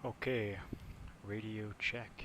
Okay, radio check.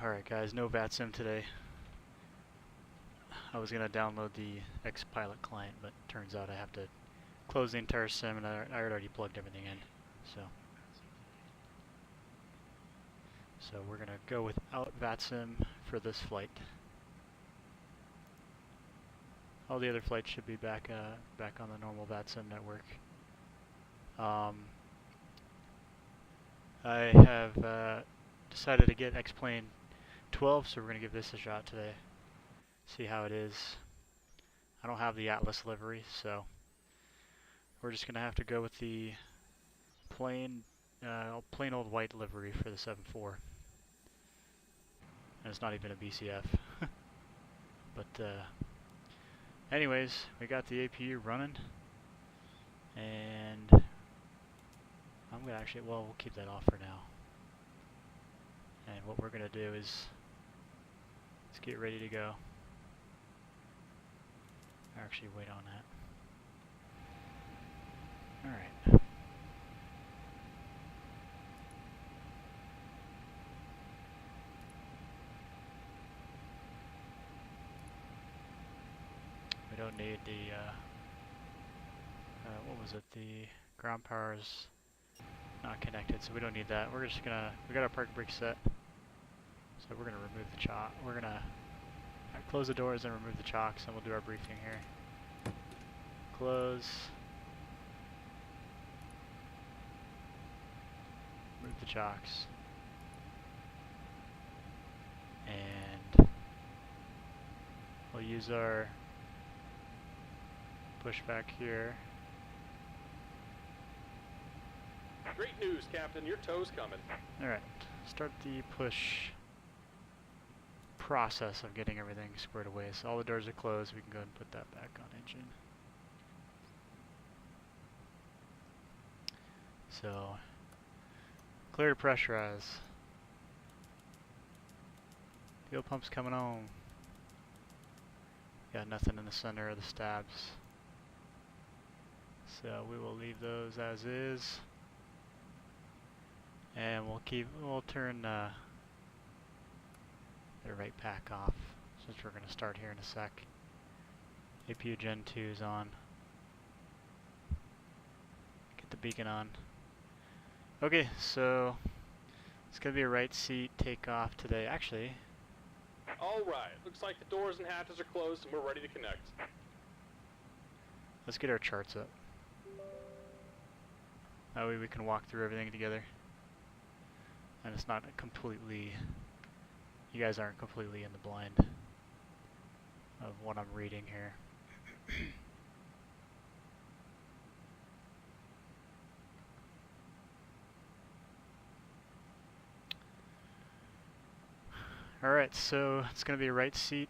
Alright guys, no VATSIM today. I was going to download the X-Pilot client, but turns out I have to close the entire sim, and I had already plugged everything in. So we're going to go without VATSIM for this flight. All the other flights should be back on the normal VATSIM network. I have decided to get X-Plane 12, so we're going to give this a shot today. See how it is. I don't have the Atlas livery, so we're just going to have to go with the plain old white livery for the 7.4. And it's not even a BCF. But anyways, we got the APU running, and I'm gonna actually, well, we'll keep that off for now. And what we're gonna do is let's get ready to go. Actually, wait on that. All right. We don't need the, what was it, the ground power is not connected, so we don't need that. We're just gonna, we got our park brake set, so we're gonna remove the chock. We're gonna close the doors and remove the chocks, and we'll do our briefing here. Close. Remove the chocks. And we'll use our pushback here. Great news, Captain. Your tow's coming. Alright, start the push process of getting everything squared away. So all the doors are closed. We can go ahead and put that back on engine. So, clear to pressurize. Fuel pump's coming on. Got nothing in the center of the stabs. So we will leave those as is. And we'll turn the right pack off, since we're going to start here in a sec. APU Gen 2 is on. Get the beacon on. Okay, so it's going to be a right seat takeoff today. Actually, Alright, looks like the doors and hatches are closed and we're ready to connect. let's get our charts up. That way we can walk through everything together. And it's not completely, you guys aren't completely in the blind of what I'm reading here. Alright, so it's going to be a right seat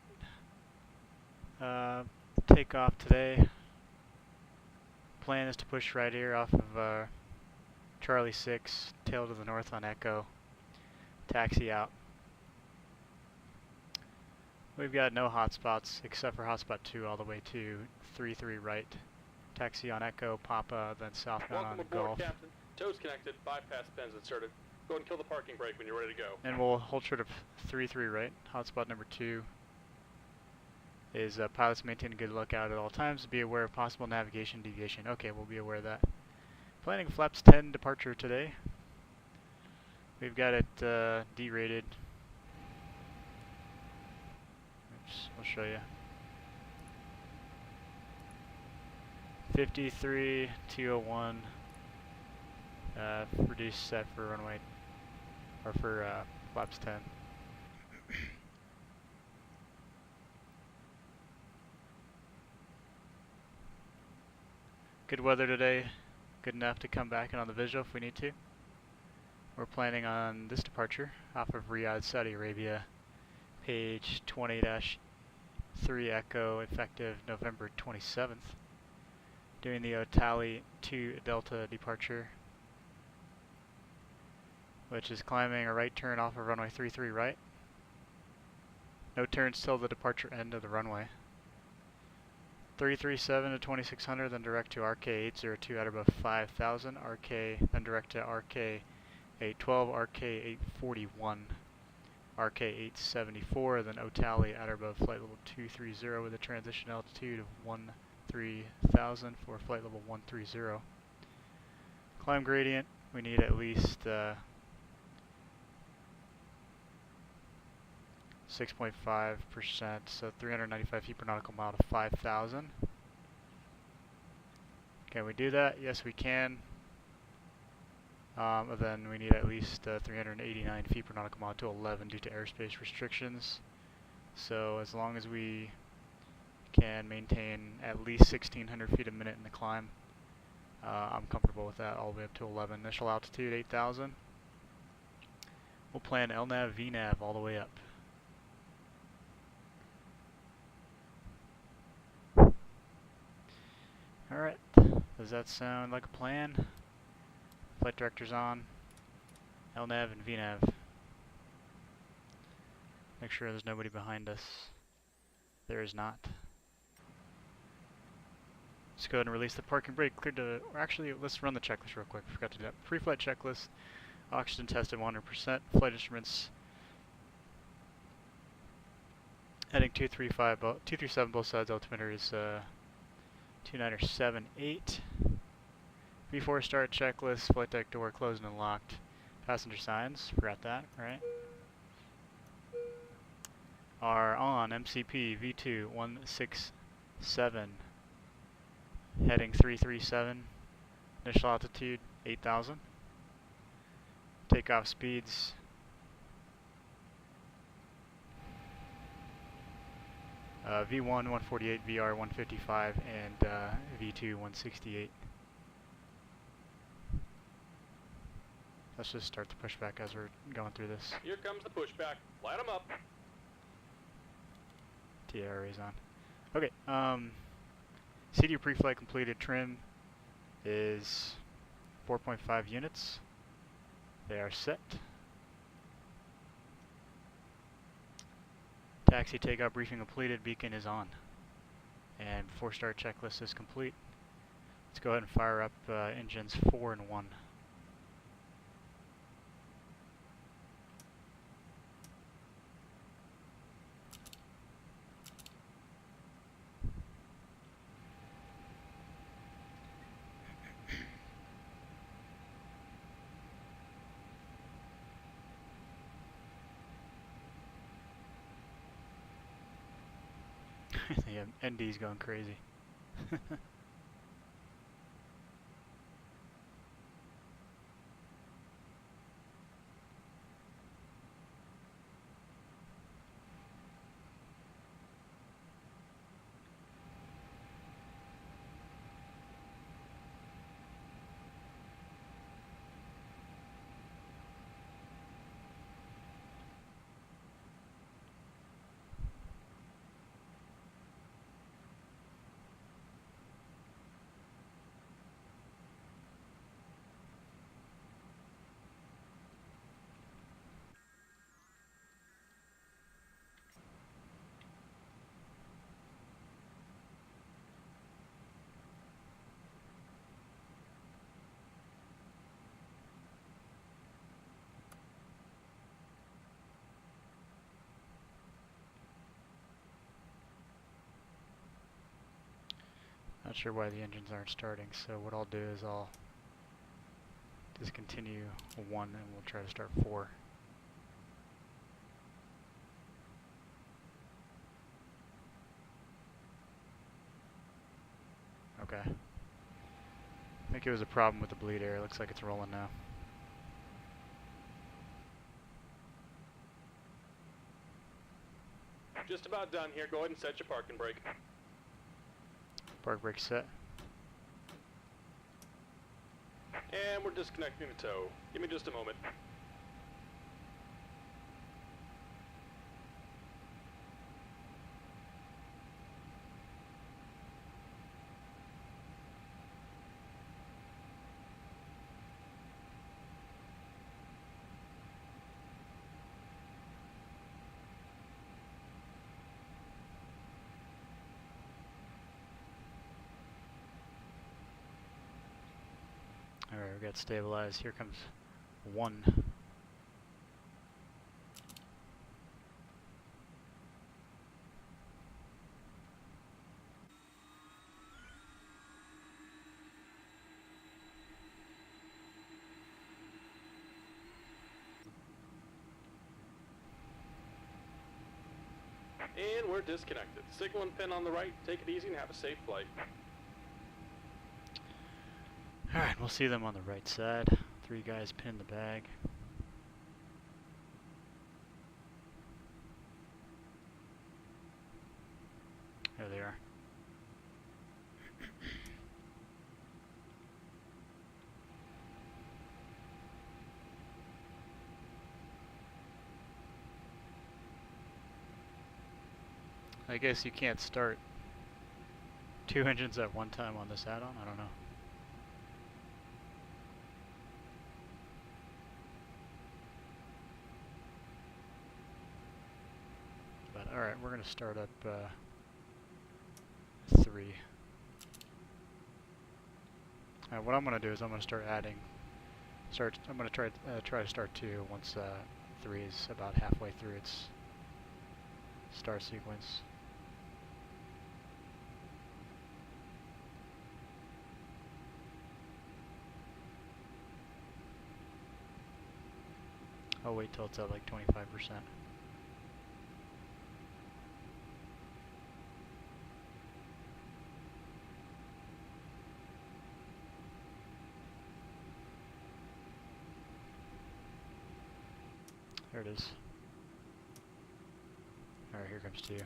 takeoff today. Plan is to push right here off of Charlie 6, tail to the north on Echo, taxi out. We've got no hotspots except for hotspot 2 all the way to 3-3 right. Taxi on Echo, Papa, then southbound on Welcome aboard, Golf. Captain. Tow's connected, bypass pins inserted. Go ahead and kill the parking brake when you're ready to go. And we'll hold short of 3-3 right. Hotspot number 2 is pilots maintain a good lookout at all times. Be aware of possible navigation deviation. Okay, we'll be aware of that. Planning flaps 10 departure today. We've got it derated. Oops, I'll show you. 53-201. Reduced set for runway, or for flaps 10. Good weather today, good enough to come back in on the visual if we need to. We're planning on this departure off of Riyadh, Saudi Arabia, page 20-3 Echo, effective November 27th. Doing the OTALI 2 Delta departure, which is climbing a right turn off of runway 33 right. No turns till the departure end of the runway. 337 to 2600, then direct to RK802 at above 5000, then direct to RK812, RK841, RK874, then OTALI at or above flight level 230 with a transition altitude of 13,000 for flight level 130. Climb gradient, we need at least 6.5%, so 395 feet per nautical mile to 5,000. Can we do that? Yes, we can. Then we need at least 389 feet per nautical mile to 11 due to airspace restrictions. So as long as we can maintain at least 1,600 feet a minute in the climb, I'm comfortable with that all the way up to 11. Initial altitude 8,000. We'll plan LNAV, VNAV all the way up. Alright, does that sound like a plan? Flight director's on. LNAV and VNAV. Make sure there's nobody behind us. There is not. Let's go ahead and release the parking brake. Cleared to, or actually, let's run the checklist real quick. Forgot to do that. Pre-flight checklist. Oxygen tested 100%. Flight instruments. Heading 237 both sides. Altimeter is 2978. Before start checklist, flight deck door closed and locked. Passenger signs, forgot that, right? Are on MCP V2-167. Heading 337. Initial altitude 8,000. Takeoff speeds V1 148, VR 155, and V2 168. Let's just start the pushback as we're going through this. Here comes the pushback. Light them up. TR is on. Okay, CD pre-flight completed. Trim is 4.5 units. They are set. Taxi takeoff briefing completed. Beacon is on. And before start checklist is complete. Let's go ahead and fire up engines 4 and 1. Yeah, ND's going crazy. Not sure why the engines aren't starting, so what I'll do is I'll discontinue 1 and we'll try to start 4. Okay. I think it was a problem with the bleed air. Looks like it's rolling now. Just about done here. Go ahead and set your parking brake. Park brake set. And we're disconnecting the tow. Give me just a moment. Alright, we got stabilized. Here comes one. And we're disconnected. Signal and pin on the right. Take it easy and have a safe flight. Alright, we'll see them on the right side. 3 guys pinned the bag. There they are. I guess you can't start 2 engines at one time on this add-on? I don't know. But alright, we're going to start up 3. What I'm going to do is I'm going to start adding. I'm going to try to start 2 once 3 is about halfway through its start sequence. I'll wait till it's at like 25%. There it is. Alright, here comes 2.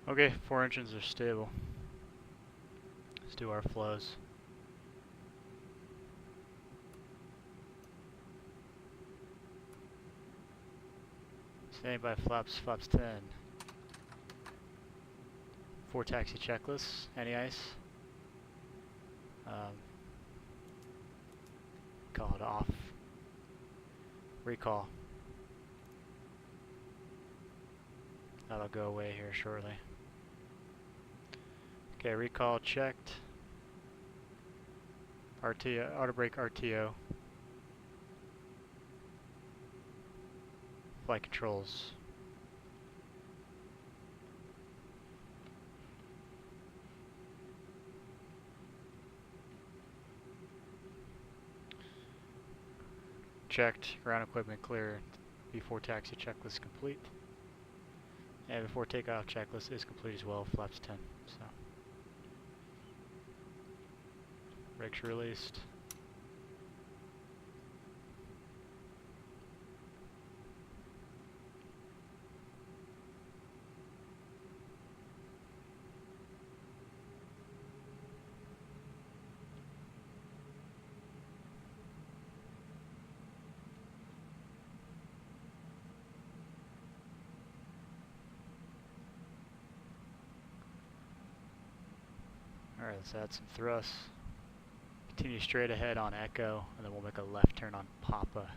Okay, 4 engines are stable. Let's do our flows. Standing by flaps 10. 4 taxi checklists, any ice. Call it off. Recall. That'll go away here shortly. Okay, recall checked. RTO, auto brake RTO. Flight controls. Checked, ground equipment clear. Before taxi checklist complete. And before takeoff checklist is complete as well, flaps 10. So brakes released. Alright, let's add some thrust. Continue straight ahead on Echo, and then we'll make a left turn on Papa.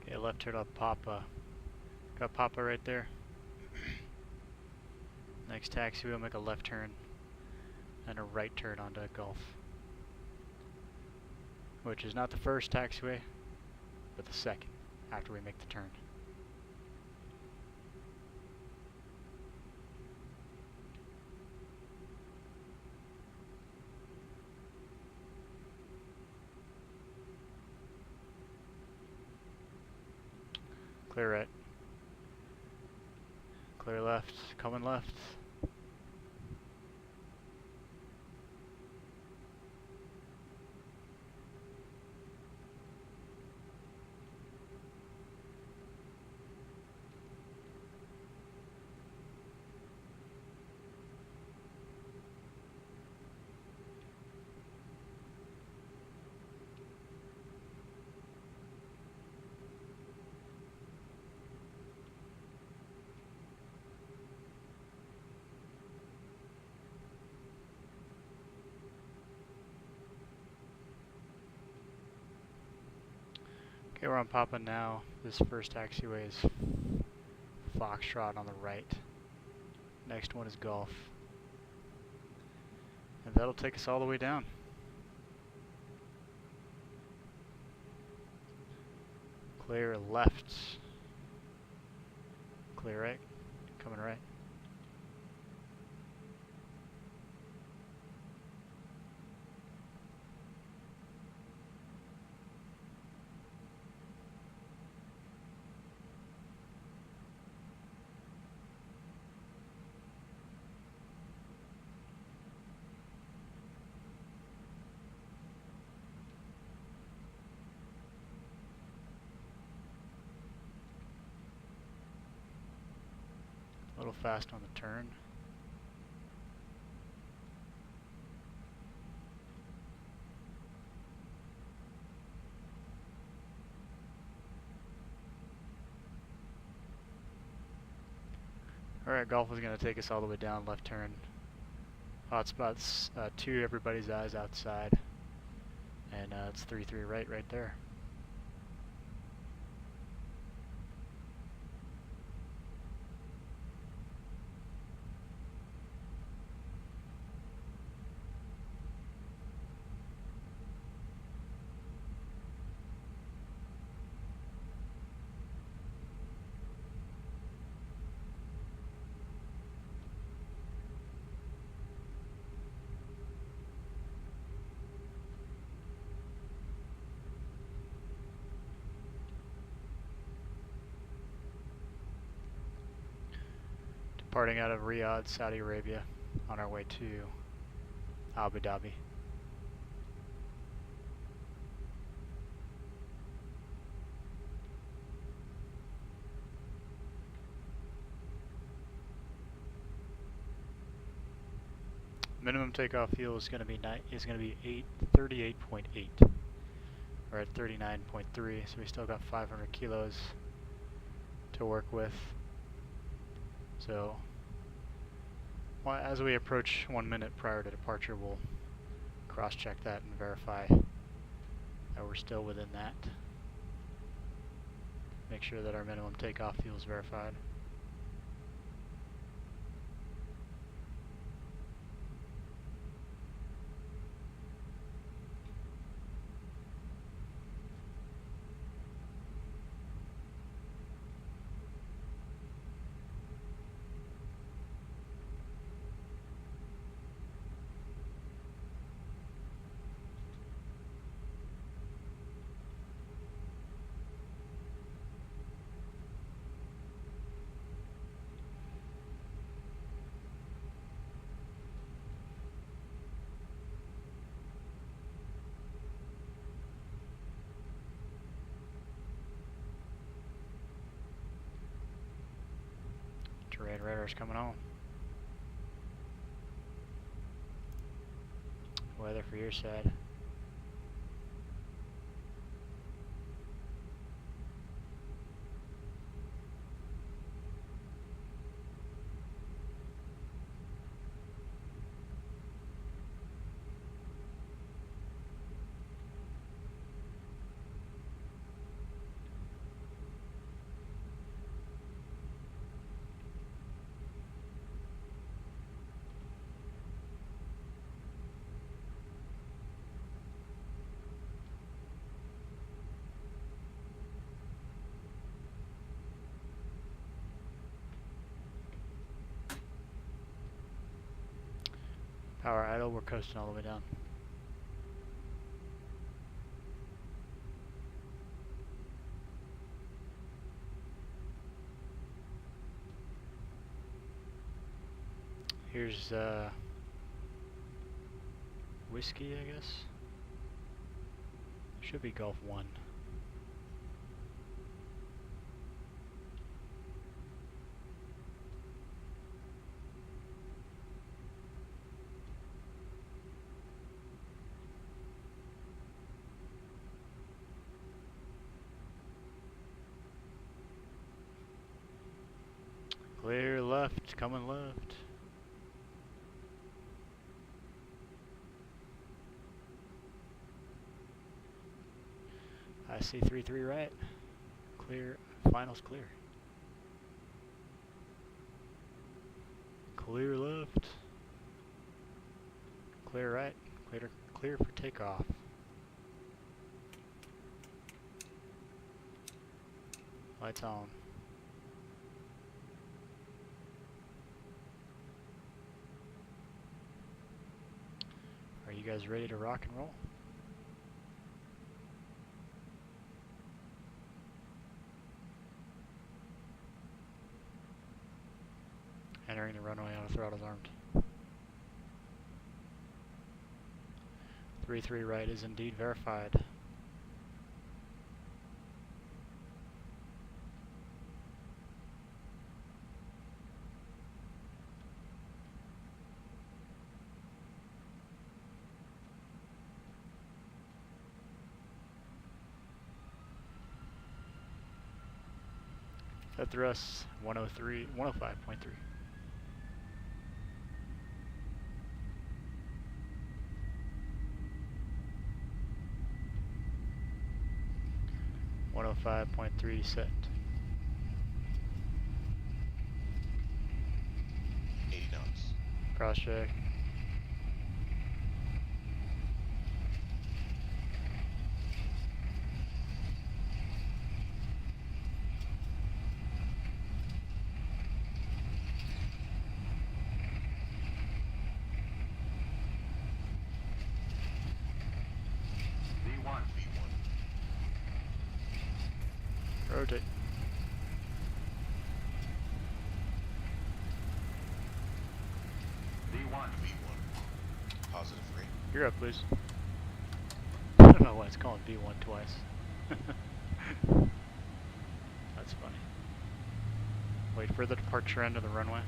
Okay, left turn on Papa. Got Papa right there. Next taxi, we'll make a left turn and a right turn onto Gulf. Which is not the first taxiway, but the second after we make the turn. Clear right. Clear left. Coming left. Okay, we're on Papa now. This first taxiway is Foxtrot on the right. Next one is Golf. And that'll take us all the way down. Clear left. Clear right. Coming right. A little fast on the turn. Alright, Golf is going to take us all the way down, left turn. Hotspots, to everybody's eyes outside. And it's 3-3 right there. Departing out of Riyadh, Saudi Arabia, on our way to Abu Dhabi. Minimum takeoff fuel is going to be 38.8. We're at 39.3, so we still got 500 kilos to work with. So, well, as we approach 1 minute prior to departure, we'll cross-check that and verify that we're still within that. Make sure that our minimum takeoff fuel is verified. Terrain radar's coming on. Weather for your side. Power idle, we're coasting all the way down. Here's whiskey, I guess. Should be Gulf 1. Clear left, coming left. I see 3-3 right. Clear, finals clear. Clear left. Clear right. Clear for takeoff. Lights on. Are you guys ready to rock and roll? Entering the runway on throttles armed. 3-3 right is indeed verified. Set thrust 105.3. .3 set. 80 knots. Cross check. Rotate. V1. Positive 3. You're up, please. I don't know why it's calling B1 twice. That's funny. Wait for the departure end of the runway.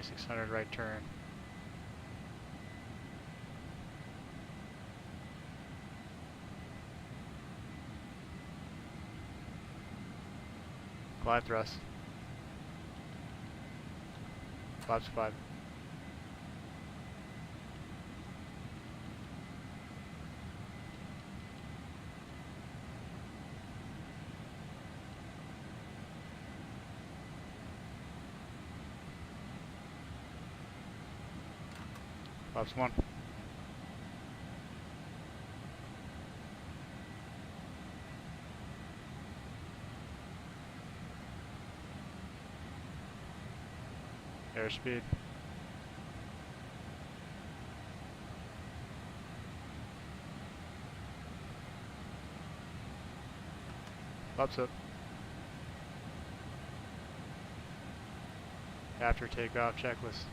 .600 right turn. Glide thrust. Flaps 5. Flaps 1. Airspeed. Flaps up. After takeoff checklist.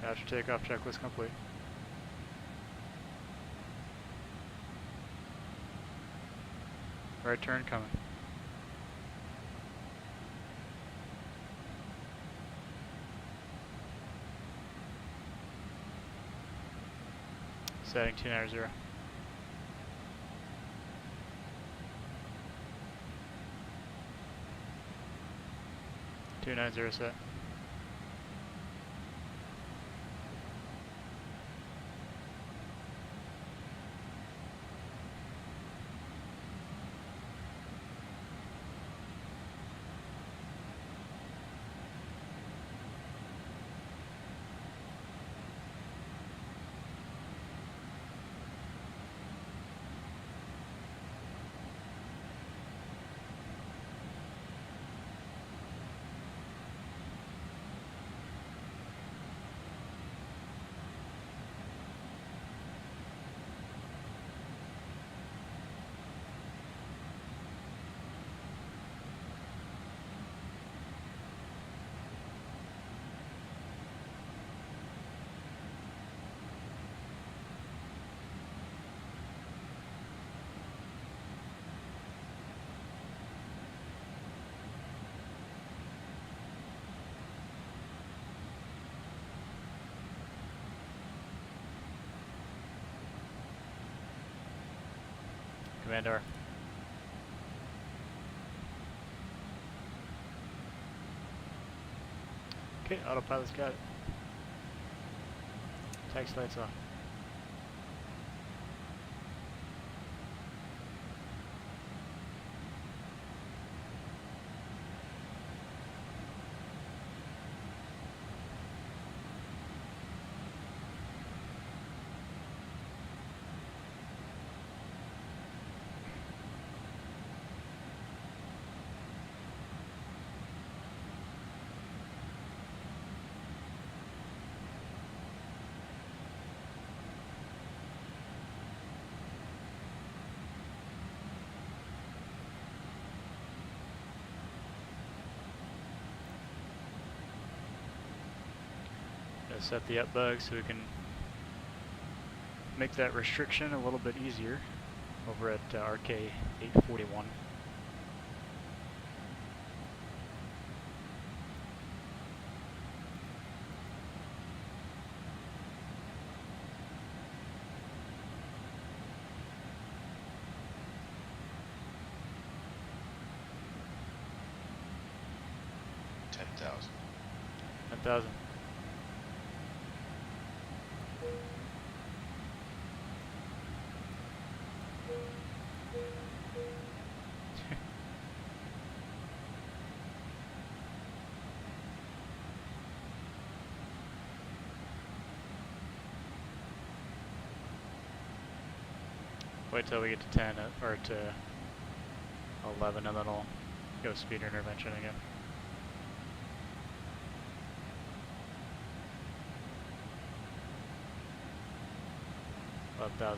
After takeoff checklist complete. Right turn coming. Setting 290. 290 set. Commander. Okay, autopilot's got it. Taxi lights off. Set the up bug so we can make that restriction a little bit easier over at RK 841. $10,000. 10,000. Wait till we get to 10 or to 11 and then I'll go speed intervention again. $11,000.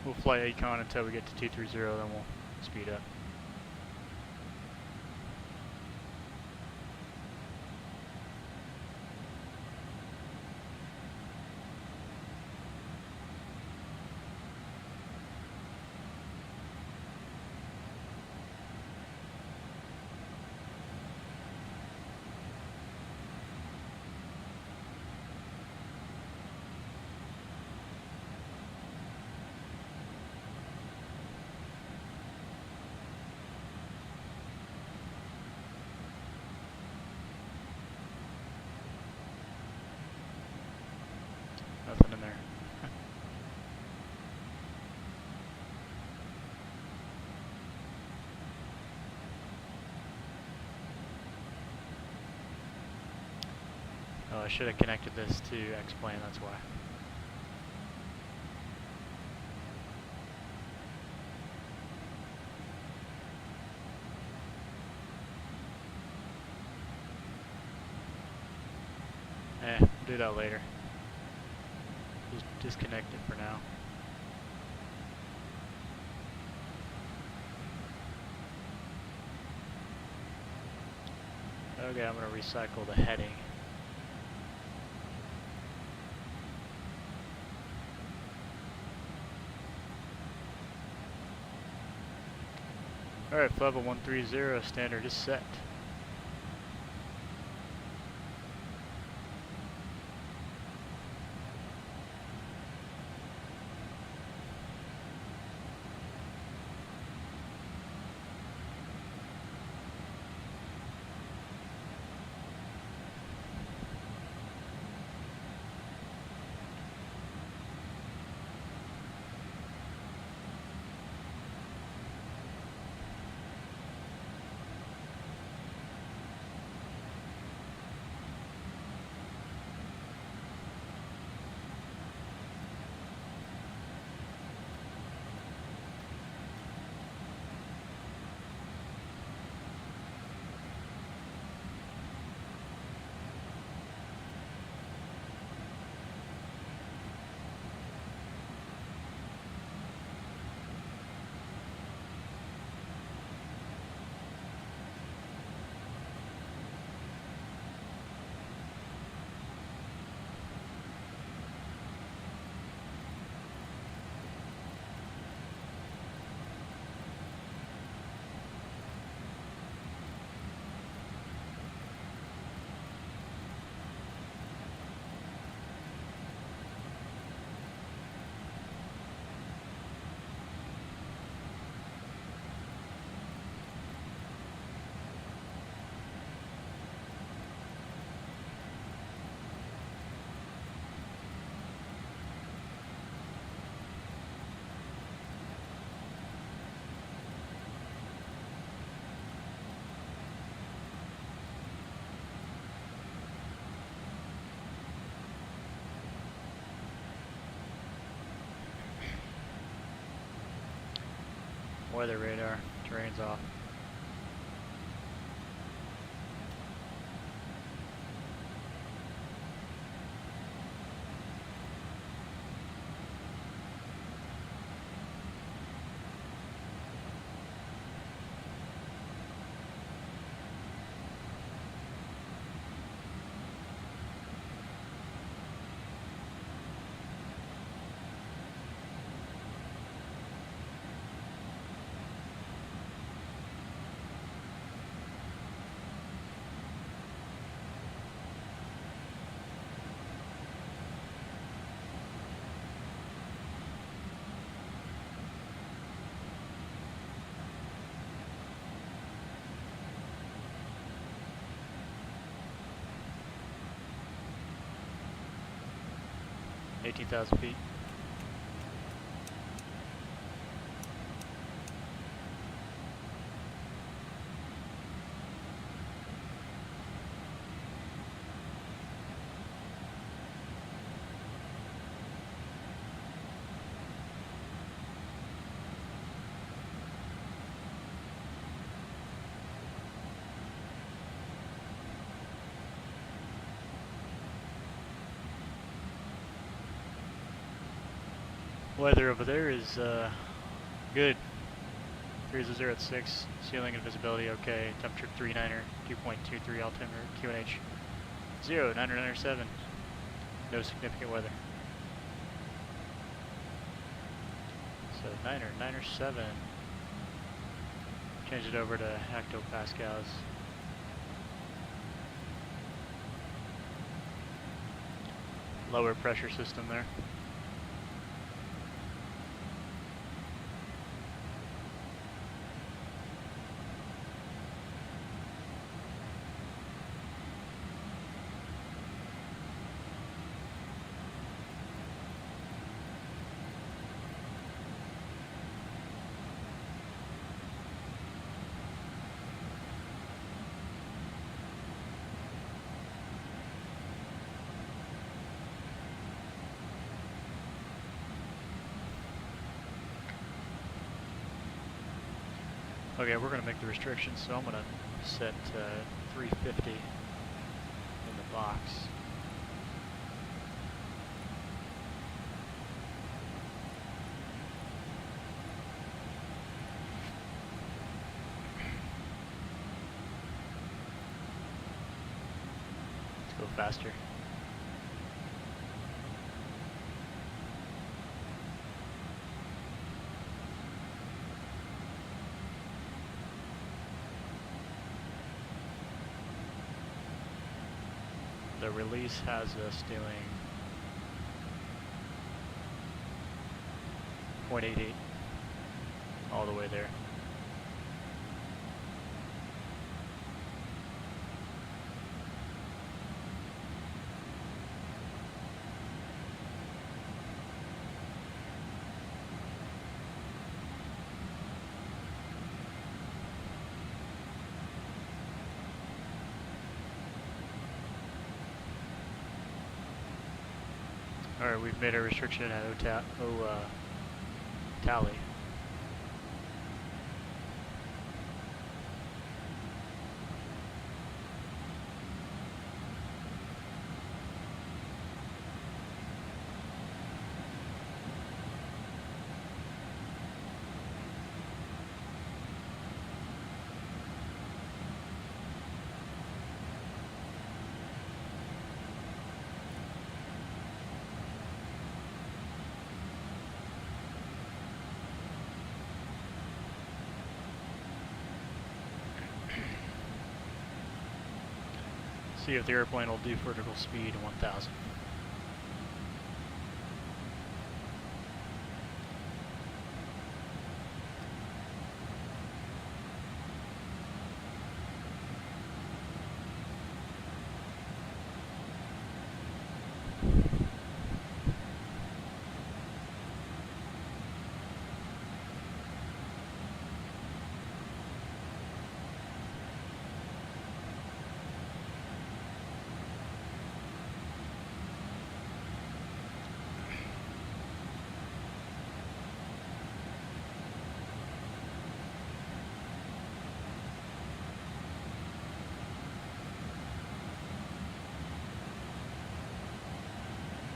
We'll fly Econ until we get to 230, then we'll speed up. Nothing in there. Oh, I should have connected this to X-Plane, that's why. We'll do that later. Just disconnect it for now. Okay, I'm going to recycle the heading. Alright, level 130 standard is set. Weather radar, terrain's off. Eighteen thousand feet. Weather over there is good. 300 at 6, ceiling and visibility okay. Temperature 39er, 2.23 altimeter, QNH 0997. No significant weather. So 997. Change it over to hectopascals. Lower pressure system there. Okay, we're going to make the restrictions, so I'm going to set 350 in the box. faster. The release has us doing 0.88 all the way there. Alright, we've made a restriction at OTALI. See if the airplane will do vertical speed 1000.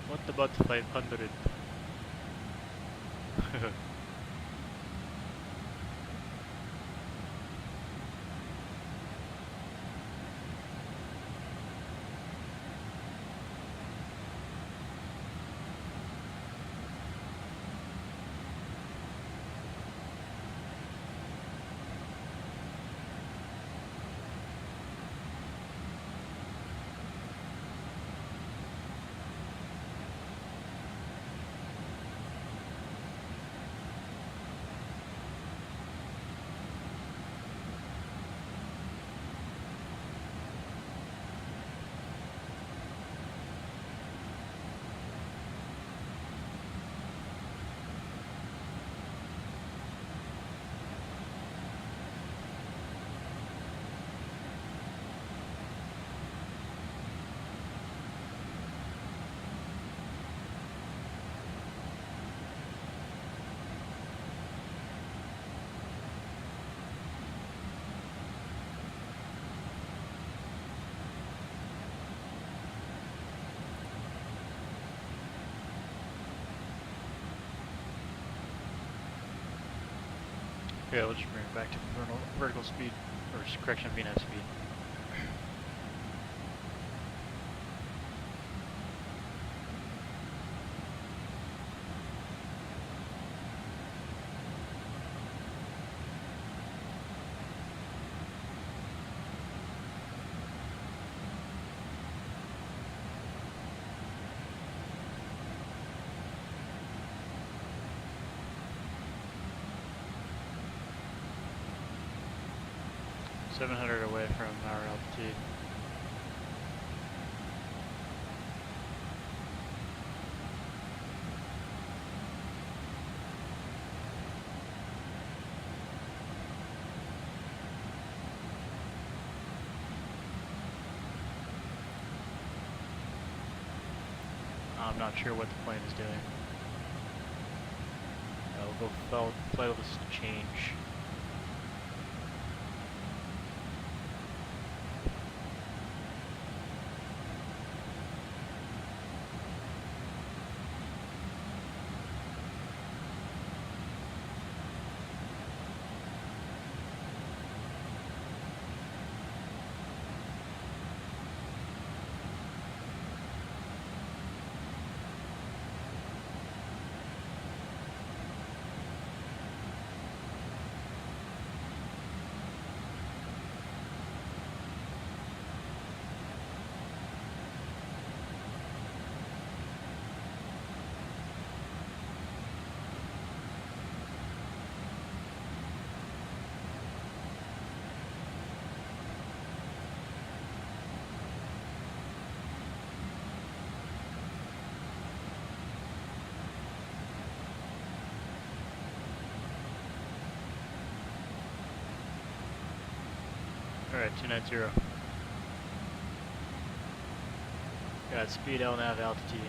What about 500? Yeah, we'll just bring it back to vertical speed, or correction, VNAV speed. $700 away from our altitude. I'm not sure what the plane is doing. We'll go flight levels to change. Alright, 290. Got speed LNAV altitude.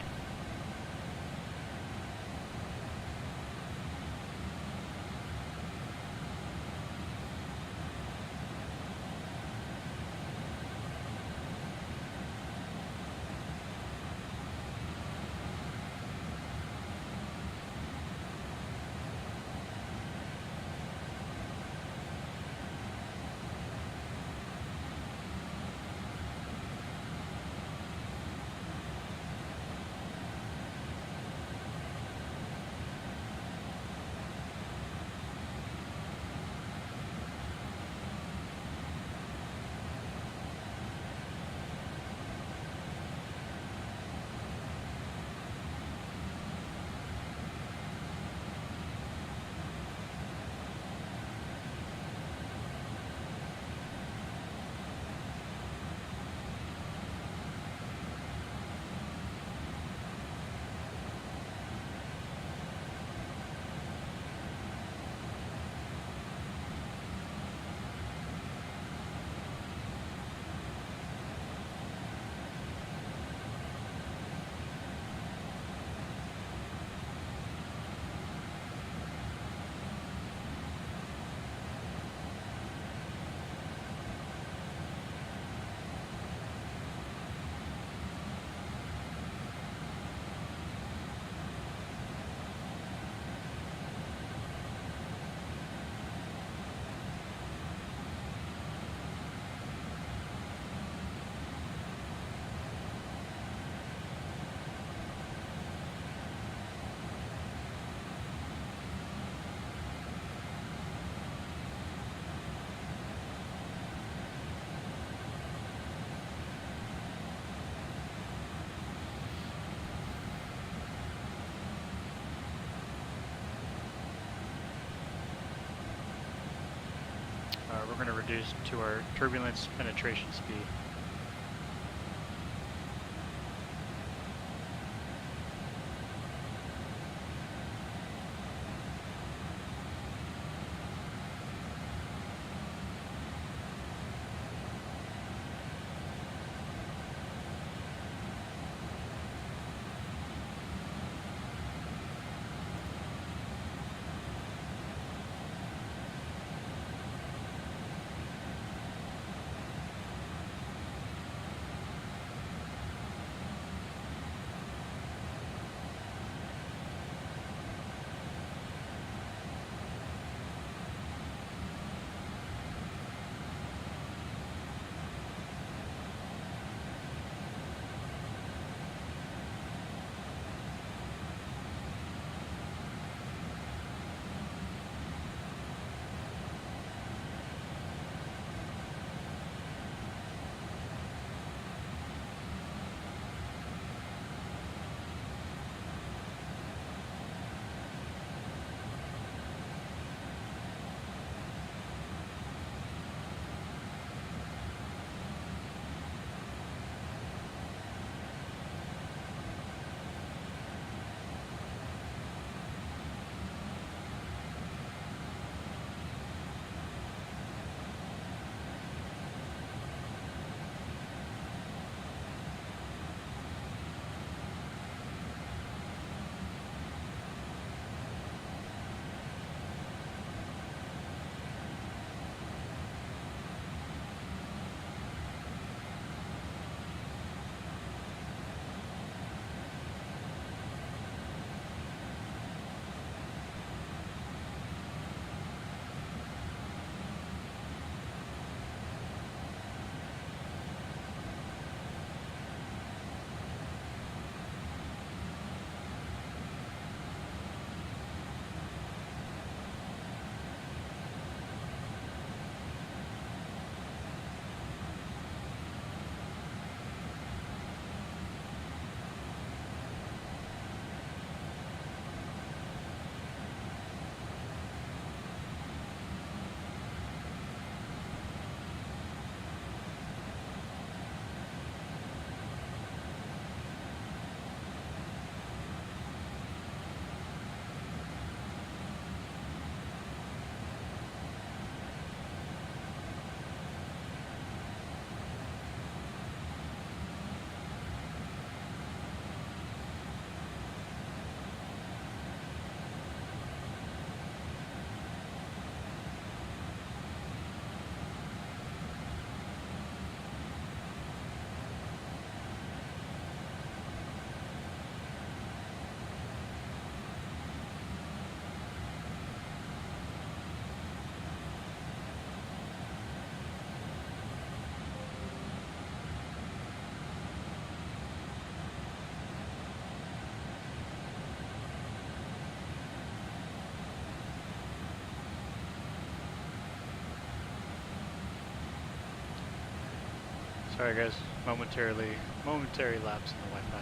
We're going to reduce to our turbulence penetration speed. Sorry guys, momentary lapse in the Wi-Fi.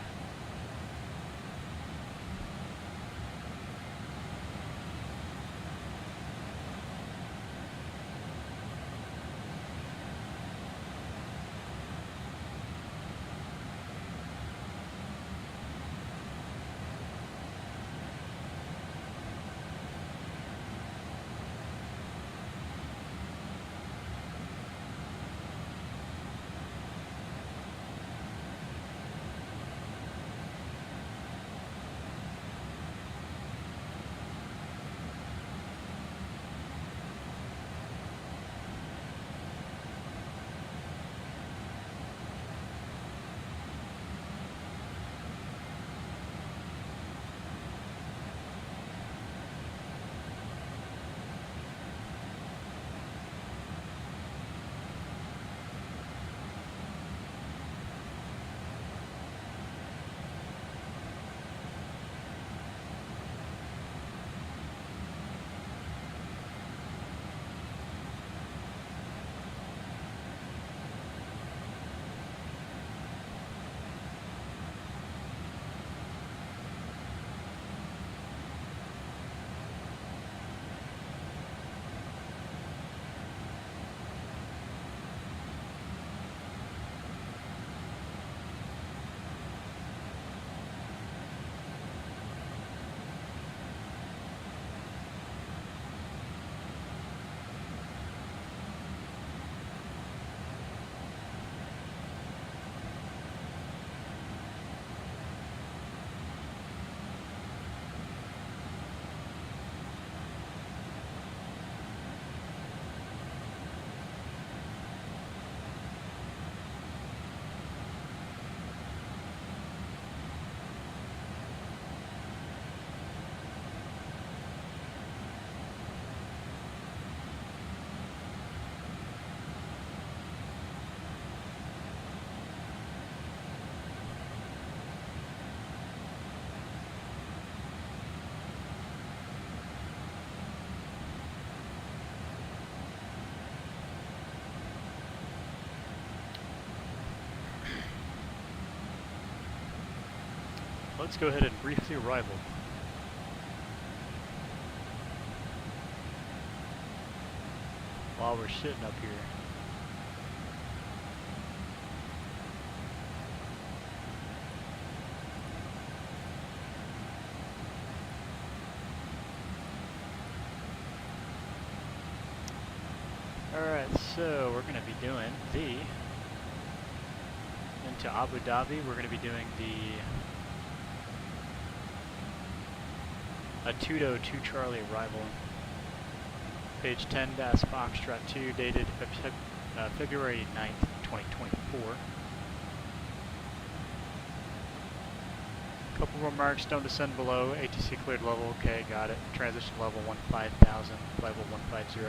Let's go ahead and briefly rival. While we're sitting up here. Alright, so we're going to be doing into Abu Dhabi, we're going to be doing the ATUDO 2 Charlie arrival. Page 10 Foxtrot 2, dated February 9th, 2024. Couple remarks, don't descend below, ATC cleared level, okay, got it. Transition level 15,000, level 150.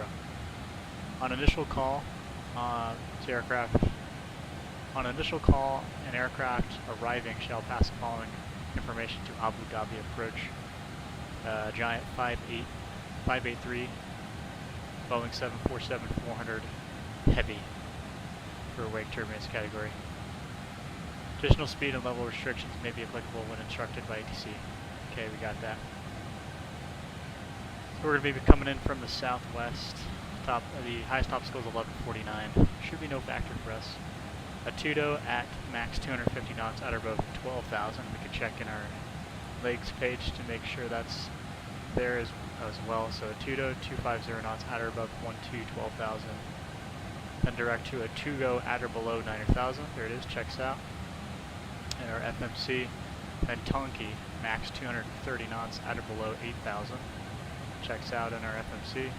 On initial call to aircraft, an aircraft arriving shall pass the following information to Abu Dhabi approach. Giant 583, Boeing 747-400 heavy for wake turbulence category. Additional speed and level restrictions may be applicable when instructed by ATC. Okay, we got that. So we're going to be coming in from the southwest. The highest obstacle is 1149. Should be no factor for us. ATUDO at max 250 knots at or above 12,000. We can check in our legs page to make sure that's there as well. So ATUDO 250 knots at or above 12,000. Then direct to ATUDO at or below 90,000. There it is, checks out. And our FMC, then Tonki, max 230 knots at or below 8,000. Checks out in our FMC.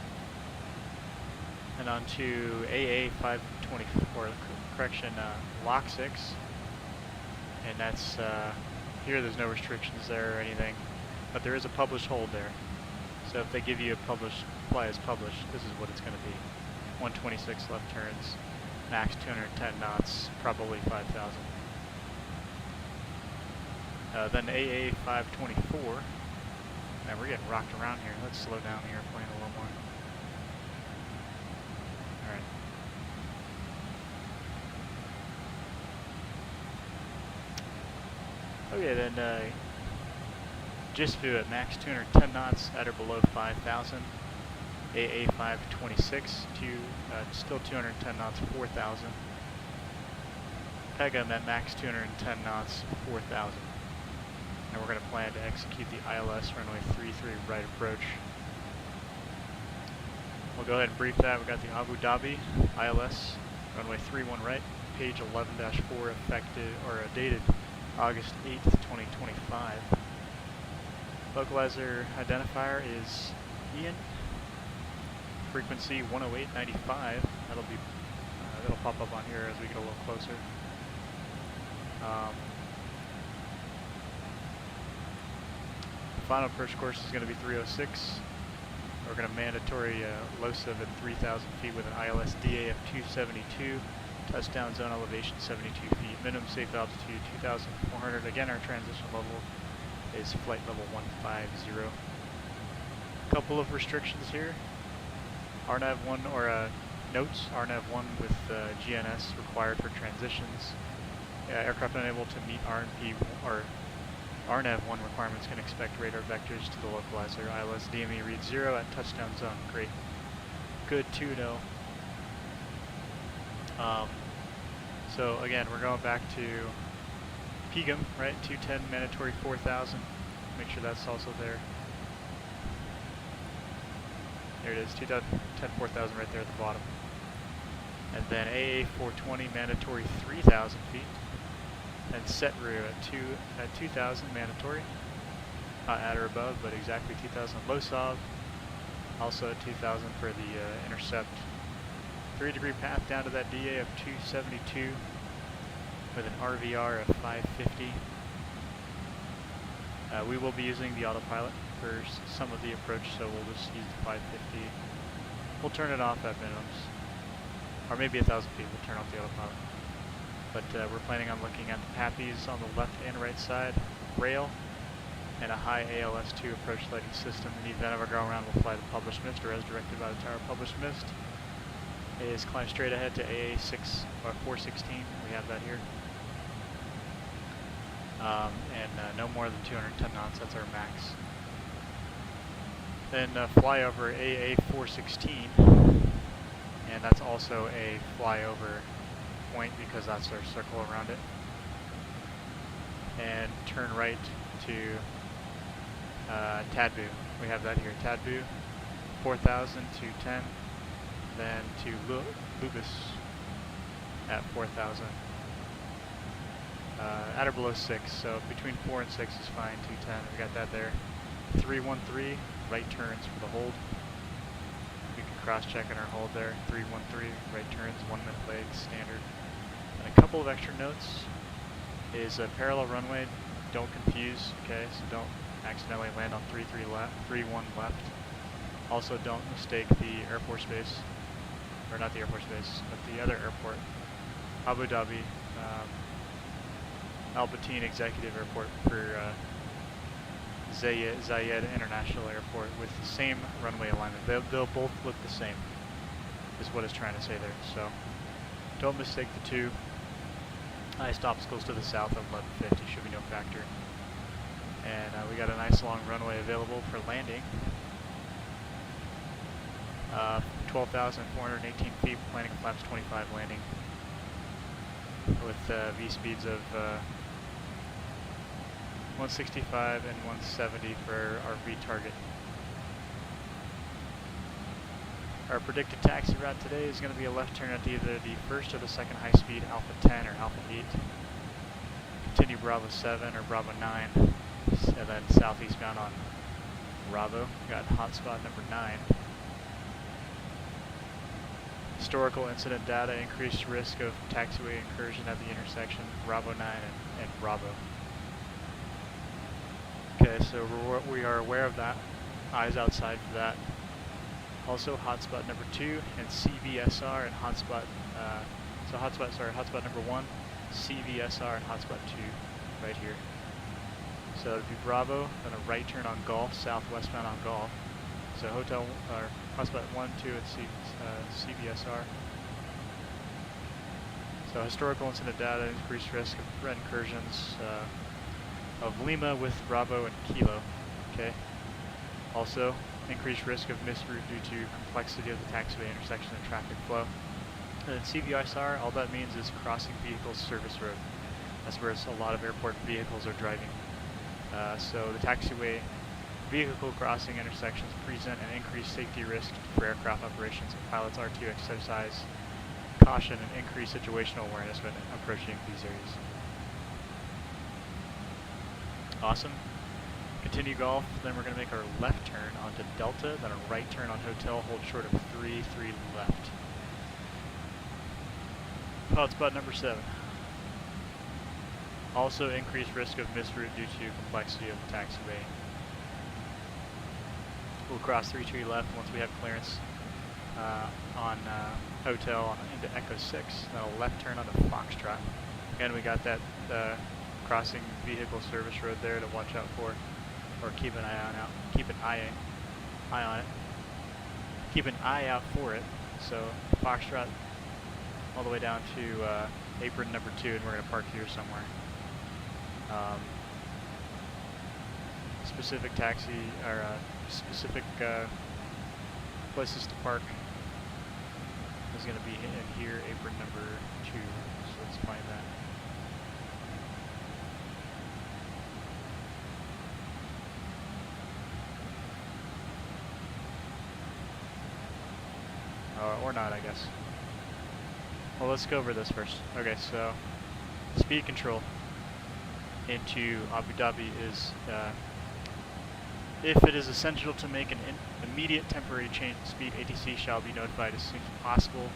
And on to AA524, correction, Lock 6. And that's, here there's no restrictions there or anything, but there is a published hold there. So if they give you a fly as published, this is what it's going to be. 126 left turns, max 210 knots, probably 5,000. Then AA524. Now we're getting rocked around here. Let's slow down the airplane a little more. Alright. Okay, then GISVU at max 210 knots at or below 5,000. AA526 to still 210 knots, 4,000. PEGM at max 210 knots, 4,000. And we're going to plan to execute the ILS runway 33 right approach. We'll go ahead and brief that. We got the Abu Dhabi ILS runway 31 right, page 11-4, effective or dated August 8th, 2025. Localizer identifier is Ian. Frequency 108.95. That'll pop up on here as we get a little closer. The final approach course is going to be 306. We're going to mandatory LOSIV at 3,000 feet with an ILS DA of 272. Touchdown zone elevation 72 feet. Minimum safe altitude 2,400. Again, our transition level is flight level 150. A couple of restrictions here. RNAV 1 or notes, RNAV 1 with GNS required for transitions. Aircraft unable to meet RNP or RNAV 1 requirements can expect radar vectors to the localizer. ILS DME reads 0 at touchdown zone. Great. Good to know. So again, we're going back to PEGM, right? 210 mandatory 4,000. Make sure that's also there. There it is, 210 4,000 right there at the bottom. And then AA420 mandatory 3,000 feet. And SETRU at 2,000 mandatory. Not at or above, but exactly 2,000. LOSOV also at 2,000 for the intercept. 3-degree path down to that DA of 272 with an RVR of 550. We will be using the autopilot for some of the approach, so we'll just use the 550. We'll turn it off at minimums, or maybe 1,000 feet. We'll turn off the autopilot. But we're planning on looking at the PAPIs on the left and right side, rail, and a high ALS-2 approach lighting system. In the event of a go around, we'll fly the published mist, or as directed by the tower. Published mist is climb straight ahead to AA6 or 416. We have that here. And no more than 210 knots, that's our max. Then fly over AA416, and that's also a flyover point because that's our circle around it. And turn right to Tadbu. We have that here, Tadbu, 4,000 to 10, then to Lubis at 4,000. At or below 6, so between 4 and 6 is fine, 210, we got that there. 313, right turns for the hold. We can cross-check in our hold there. 313, right turns, 1 minute legs, standard. And a couple of extra notes is a parallel runway, don't confuse, okay, so don't accidentally land on 31 left. Also don't mistake the Air Force Base, or not the Air Force Base, but the other airport, Abu Dhabi, Al Bateen Executive Airport for Zayed International Airport with the same runway alignment. They'll both look the same, is what it's trying to say there. So don't mistake the two. Highest obstacles to the south of 1150 should be no factor. And we got a nice long runway available for landing. 12,418 feet, planning flaps 25 landing with V speeds of 165 and 170 for our V target. Our predicted taxi route today is going to be a left turn at either the first or the second high speed Alpha 10 or Alpha 8. Continue Bravo 7 or Bravo 9, and then southeastbound on Bravo. Got hotspot number 9. Historical incident data, increased risk of taxiway incursion at the intersection, Bravo 9 and Bravo. Okay, so we are aware of that. Eyes outside for that. Also hotspot number 2 and CVSR and hotspot, hotspot number 1, CVSR and hotspot 2 right here. So it would be Bravo, then a right turn on Golf, southwestbound on Golf. So hotel, or hotspot 1, 2 at CVSR. So historical incident data, increased risk of threat incursions, of Lima with Bravo and Kilo. Okay. Also, increased risk of misroute due to complexity of the taxiway intersection and traffic flow. And then CVISR, all that means is crossing vehicles service road. That's where a lot of airport vehicles are driving. So the taxiway vehicle crossing intersections present an increased safety risk for aircraft operations, and pilots are to exercise caution and increase situational awareness when approaching these areas. Awesome. Continue golf, then we're going to make our left turn onto Delta, then a right turn on Hotel, hold short of 3 left. Pilot spot number 7. Also increased risk of misroute due to complexity of the taxiway. We'll cross 3 left once we have clearance on Hotel into Echo 6, then a left turn onto Foxtrot. Again, we got that crossing vehicle service road there to watch out for, or keep an eye on keep an eye on it. Keep an eye out for it. So Foxtrot all the way down to apron number 2, and we're going to park here somewhere. Specific taxi or specific places to park is going to be in here, apron number 2. So let's find that. Or not, I guess. Well, let's go over this first. Okay, so speed control into Abu Dhabi is if it is essential to make an immediate temporary change in speed, ATC shall be notified as soon as possible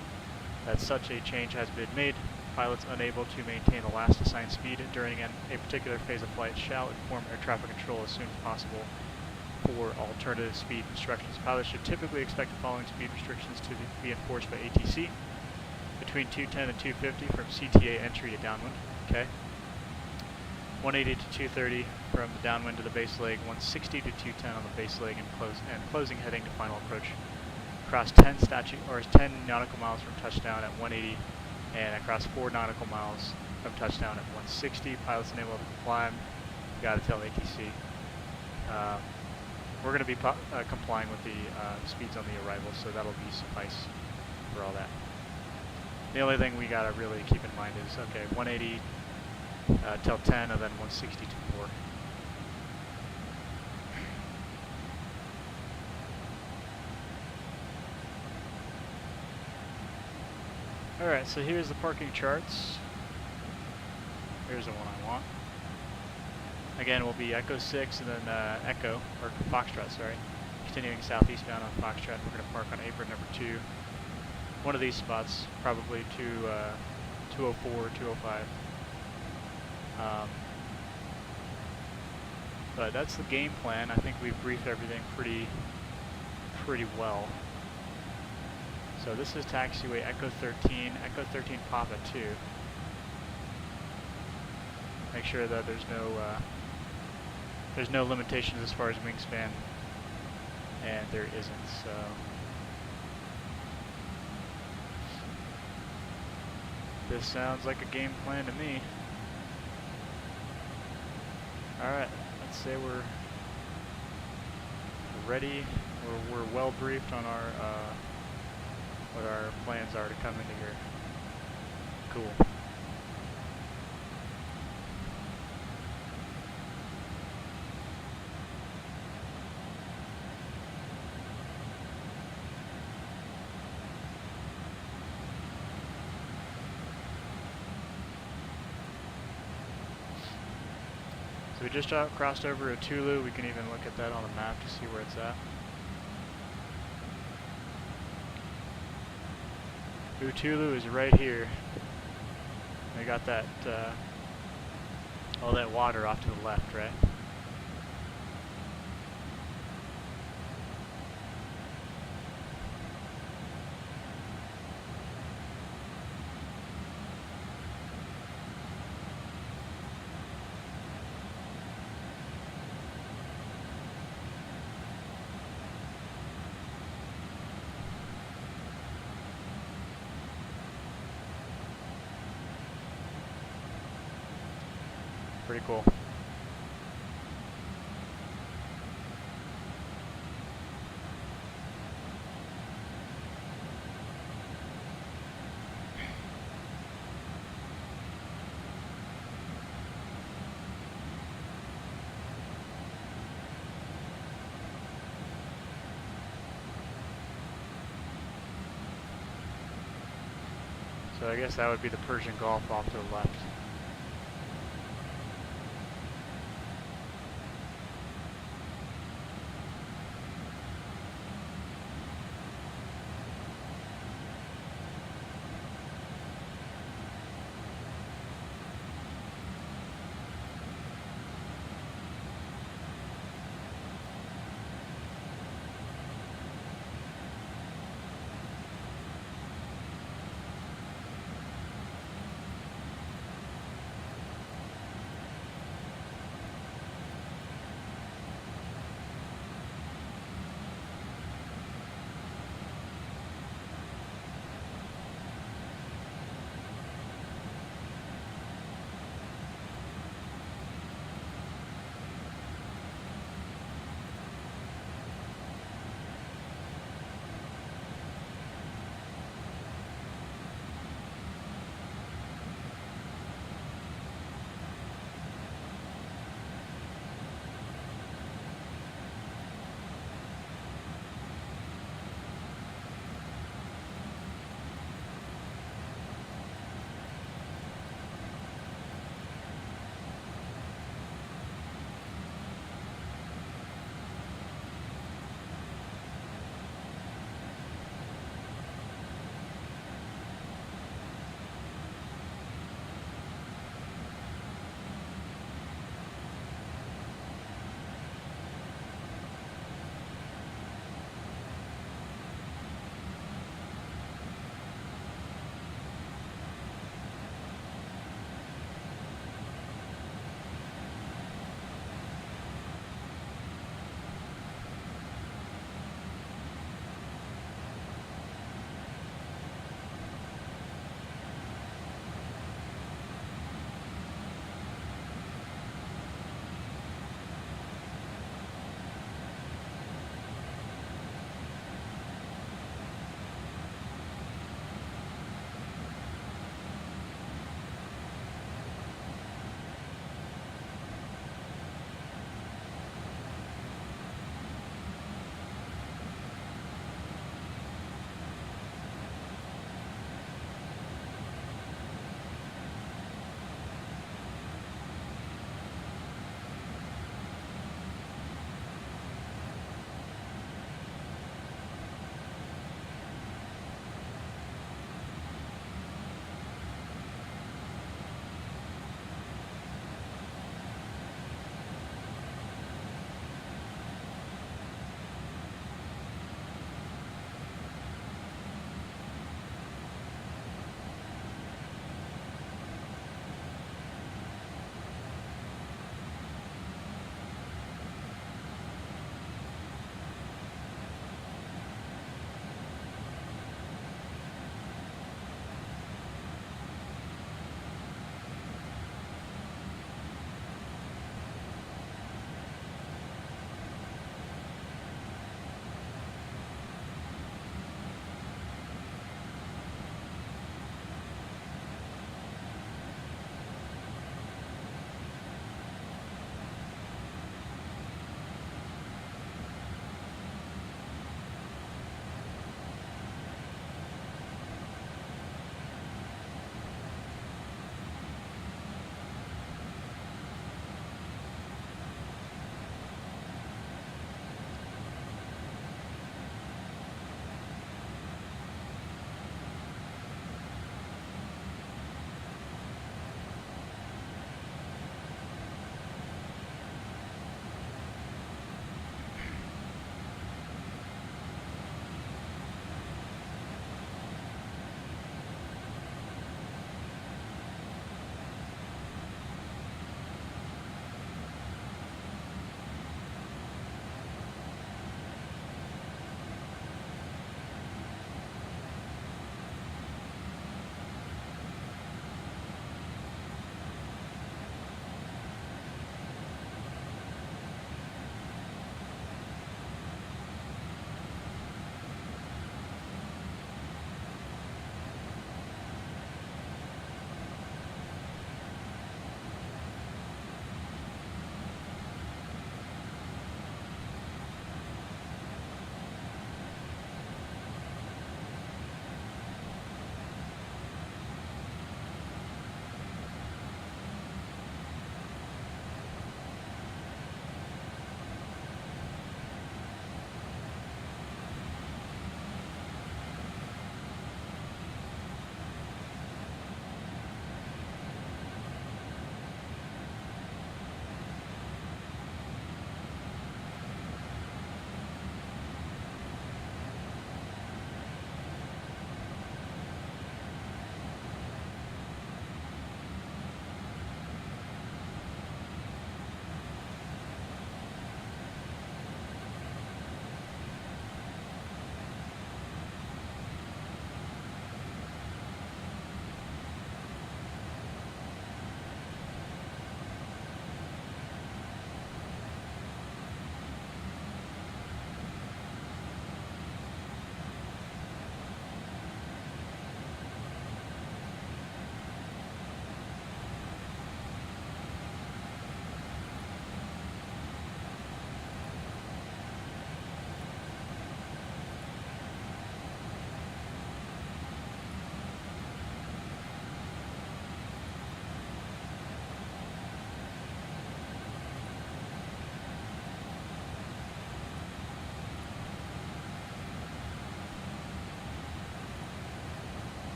that such a change has been made. Pilots unable to maintain the last assigned speed during a particular phase of flight shall inform air traffic control as soon as possible for alternative speed instructions. Pilots should typically expect the following speed restrictions to be enforced by ATC: between 210 and 250 from CTA entry to downwind. Okay. 180 to 230 from the downwind to the base leg, 160 to 210 on the base leg, and closing heading to final approach. Across 10 nautical miles from touchdown at 180, and across 4 nautical miles from touchdown at 160. Pilots unable to climb, you got to tell ATC. We're going to be complying with the speeds on the arrival, so that'll be suffice for all that. The only thing we got to really keep in mind is, okay, 180 till 10, and then 160 to 4. Alright, so here's the parking charts. Here's the one I want. Again, we'll be Echo 6 and then Echo, or Foxtrot, sorry. Continuing southeastbound on Foxtrot, we're going to park on apron number 2. One of these spots, probably 204, 205. But that's the game plan. I think we've briefed everything pretty well. So this is taxiway Echo 13, Echo 13 Papa 2. Make sure that there's no limitations as far as wingspan, and there isn't. So this sounds like a game plan to me. Alright, let's say we're ready, we're well briefed on our what our plans are to come into here. Cool. So we just crossed over ATUDO. We can even look at that on the map to see where it's at. ATUDO is right here. We got that all that water off to the left, right? Pretty cool. So I guess that would be the Persian Gulf off to the left.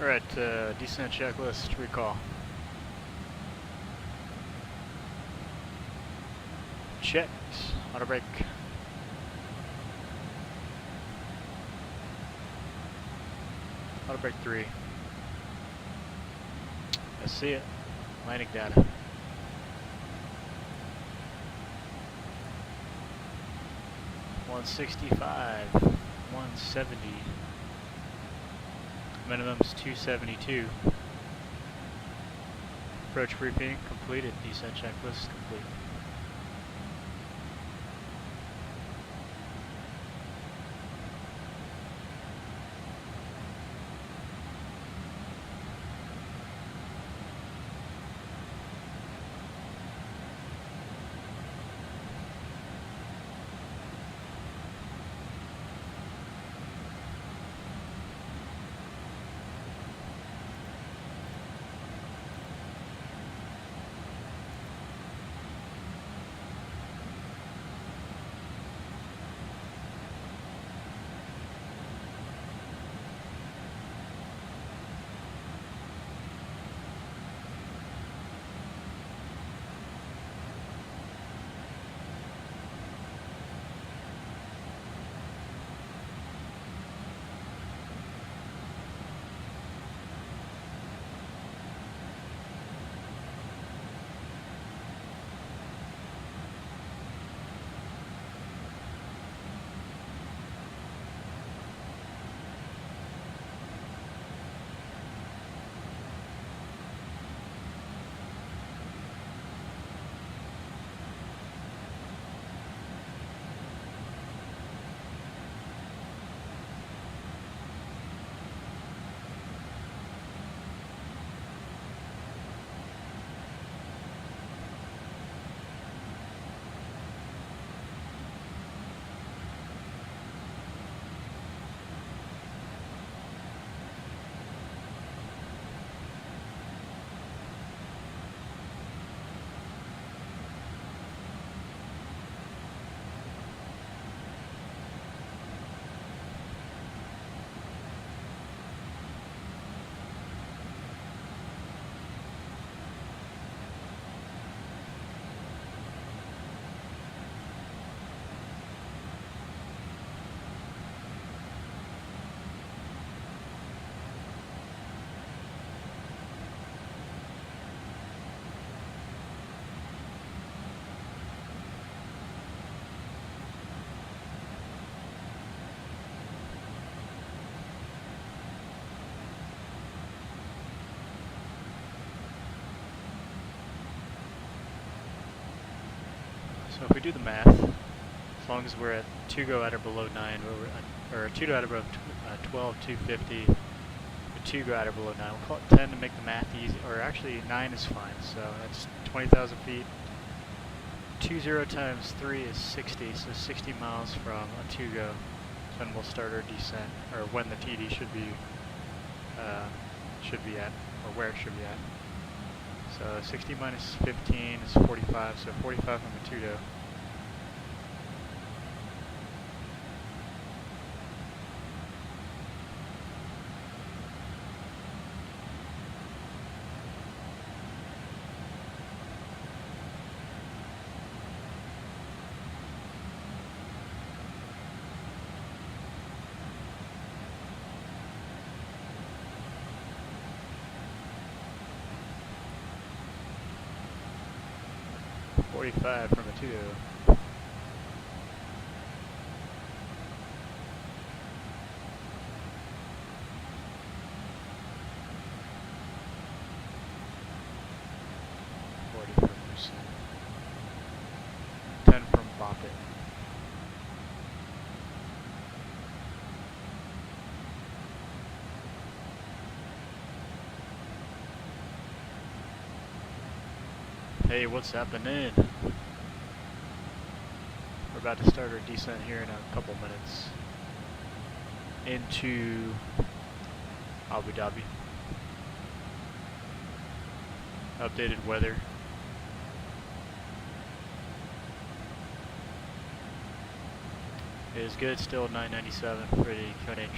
Alright, descent checklist, recall. Checked. Auto brake. Auto brake 3. I see it. Landing data. $165, 170. Minimum's 272. Approach briefing completed. Descent checklist complete. So if we do the math, as long as we're at 2 go at or below 9, or 2 go at or above 12, 250, or 2 go at or below 9, we'll call it 10 to make the math easy, or actually 9 is fine, so that's 20,000 feet. 20 times 3 is 60, so 60 miles from a 2 go. So then we'll start our descent, or when the TD should be at, or where it should be at. So 60 minus 15 is 45, so 45 from ATUDO. $45 from ATUDO. $40 from Lucid. 10 from BOPIT. Hey, what's happening? We're about to start our descent here in a couple minutes into Abu Dhabi. Updated weather. It is good, still 997 for the QNH.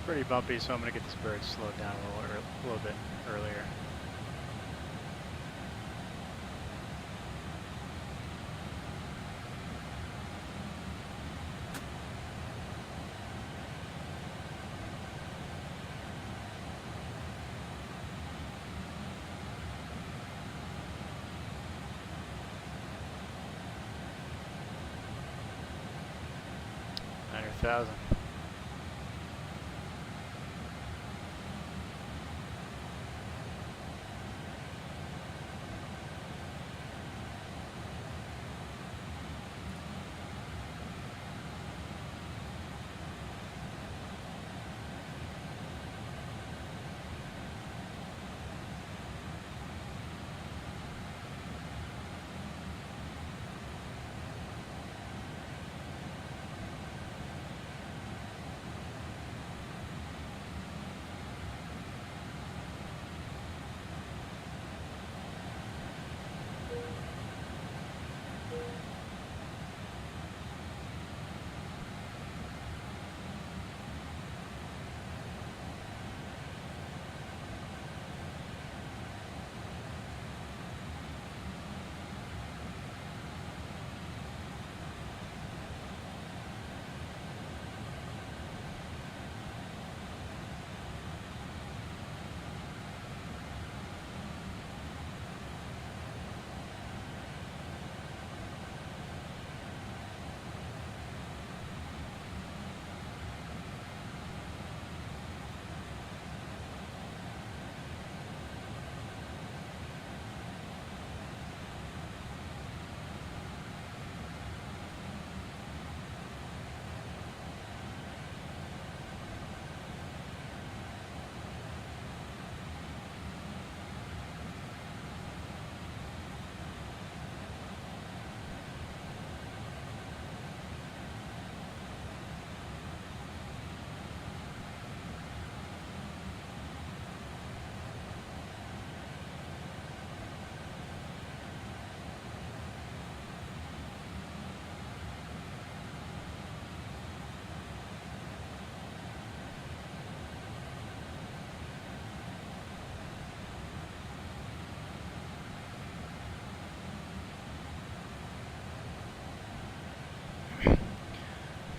pretty bumpy, so I'm going to get this bird slowed down a little bit earlier. $900,000.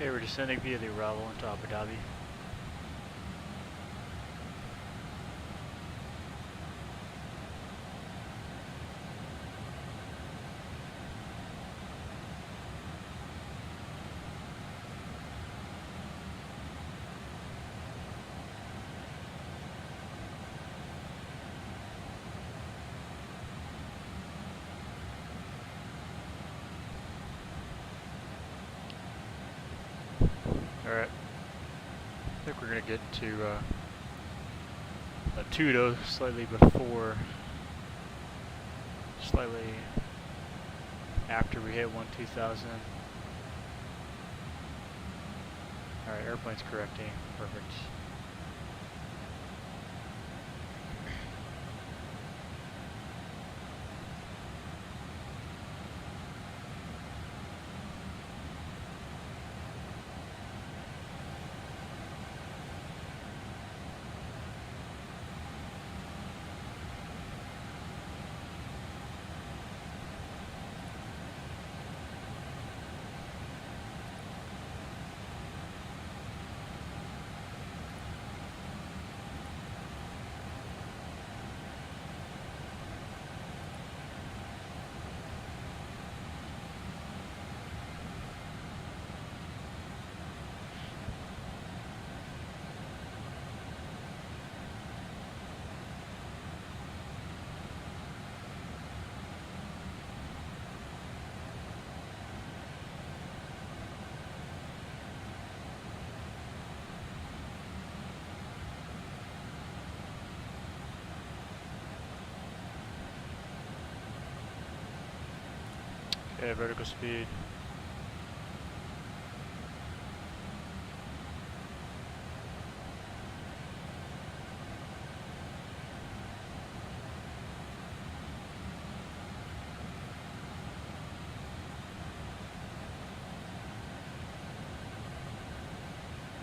Okay, we're descending via the Arrival into Abu Dhabi. Alright, I think we're going to get to ATUDO slightly after we hit 12,000. Alright, airplane's correcting, perfect. Okay, vertical speed.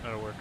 That'll work.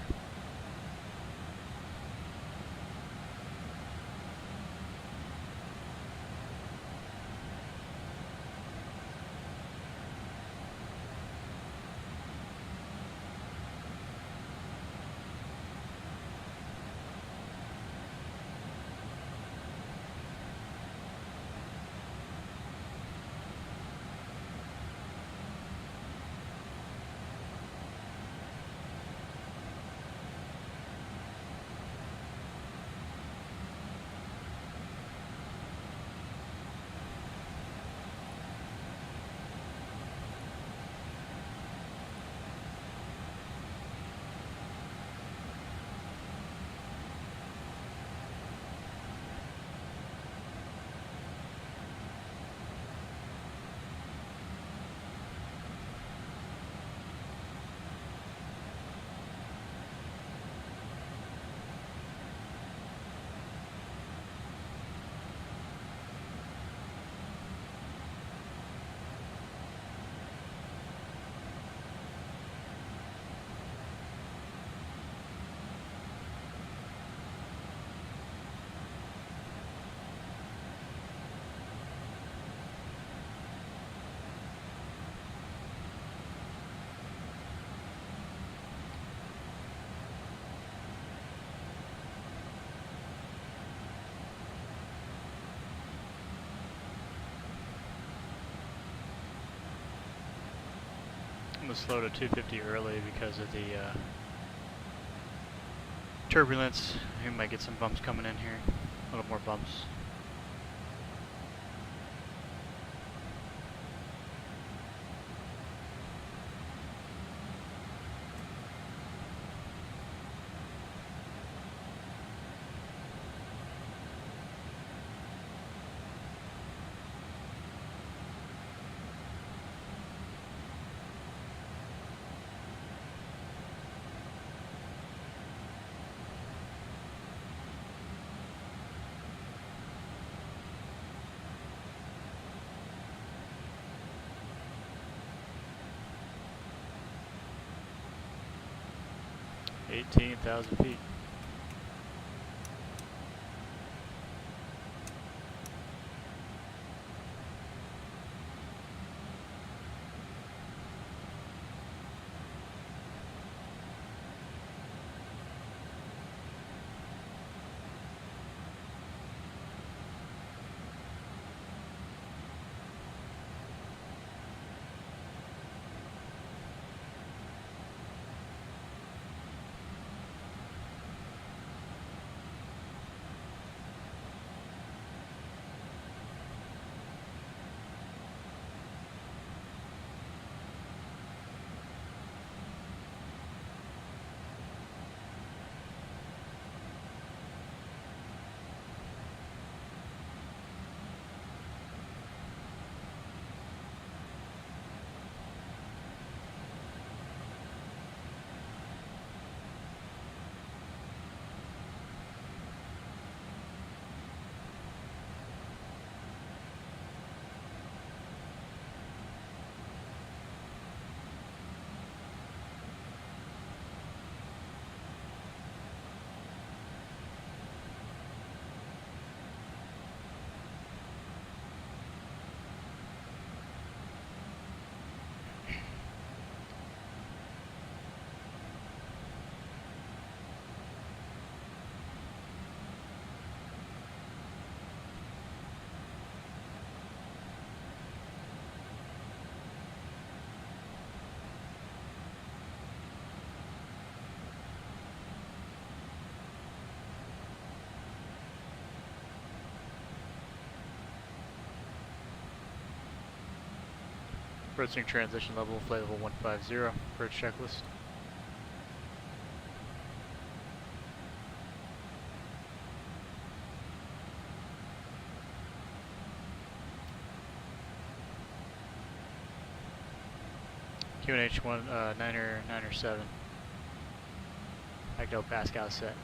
to slow to 250 early because of the turbulence. We might get some bumps coming in here, a little more bumps. $18,000 feet. Approaching transition level, flight level 150, approach checklist. QNH 9er 7. Ecto Pascal set.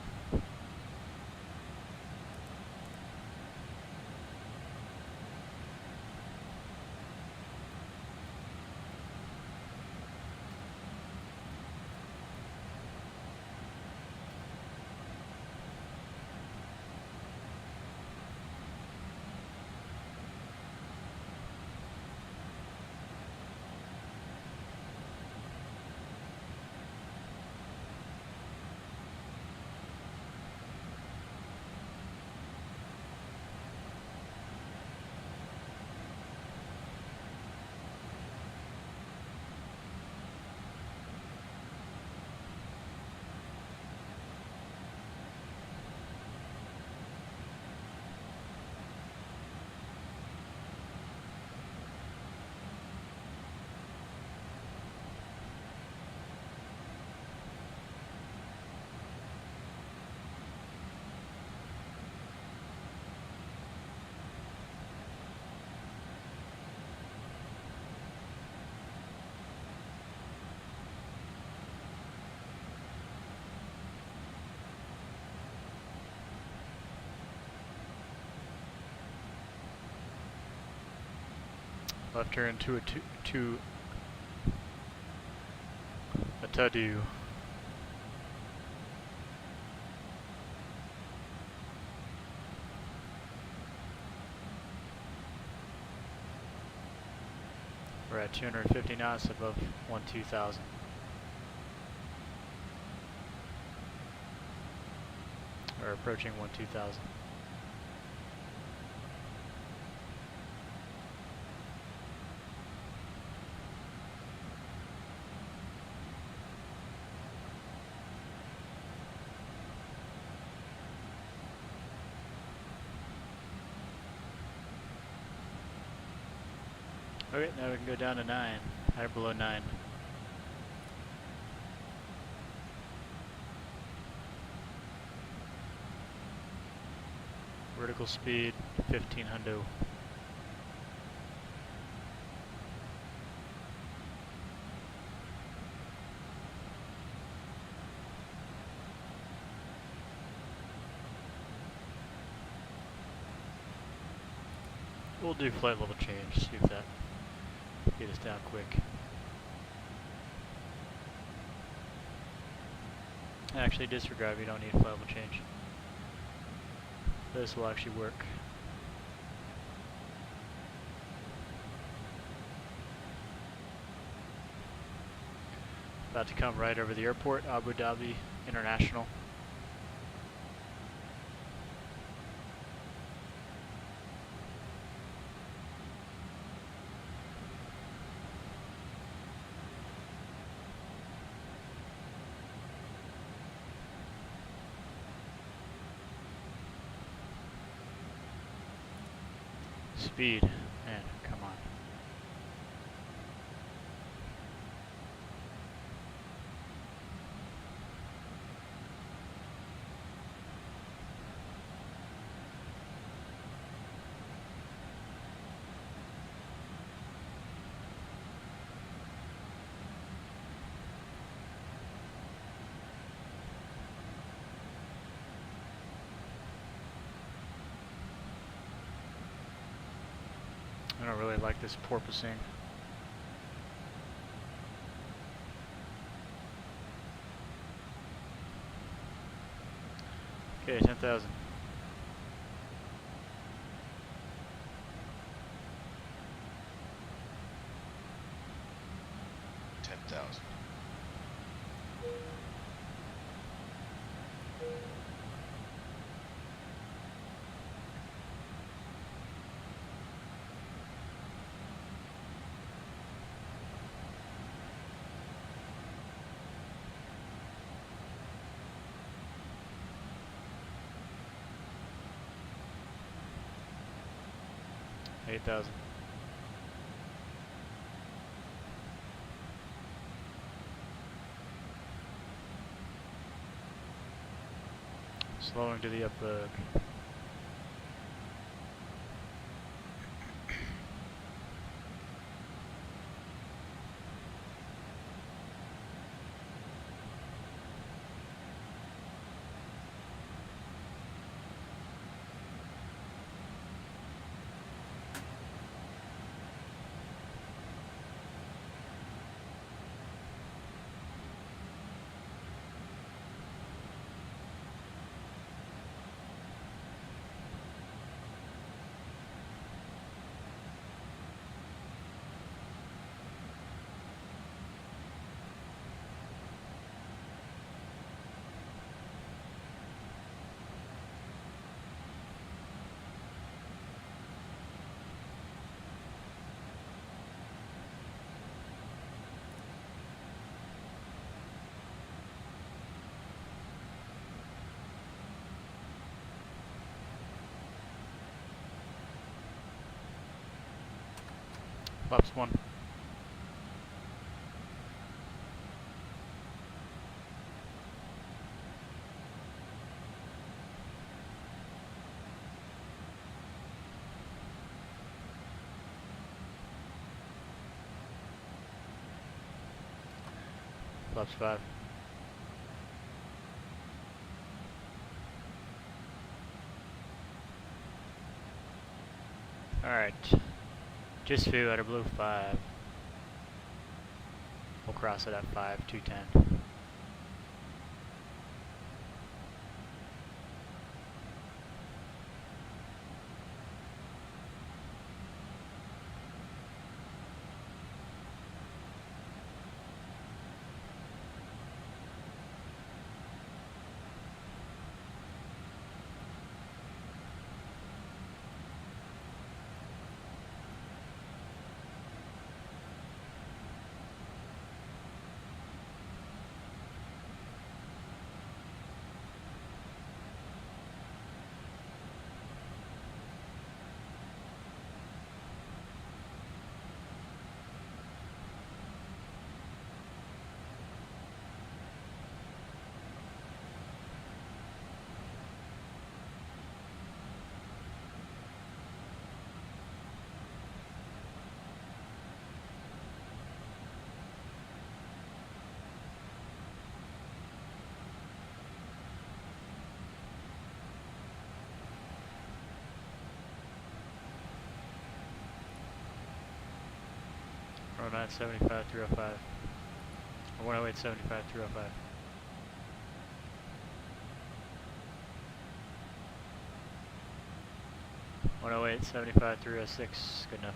Left turn to ATUDO. We're at 250 knots above 12,000. Or approaching 12,000. Okay, now we can go down to 9, higher below 9. Vertical speed, 1500. We'll do flight level change, see if that get us down quick. Actually, disregard, we don't need flight level change. This will actually work. About to come right over the airport, Abu Dhabi International. Speed, man, come on. I don't really like this porpoising. Okay, 10,000. $10,000. $8,000. Slowing to the upbug. Flaps 1. Flaps 5. Alright. Just flew out of blue 5. We'll cross it at 5, 210. 109, 75, 305. Or 108, 75, 305. One oh eight, 75, 306, good enough.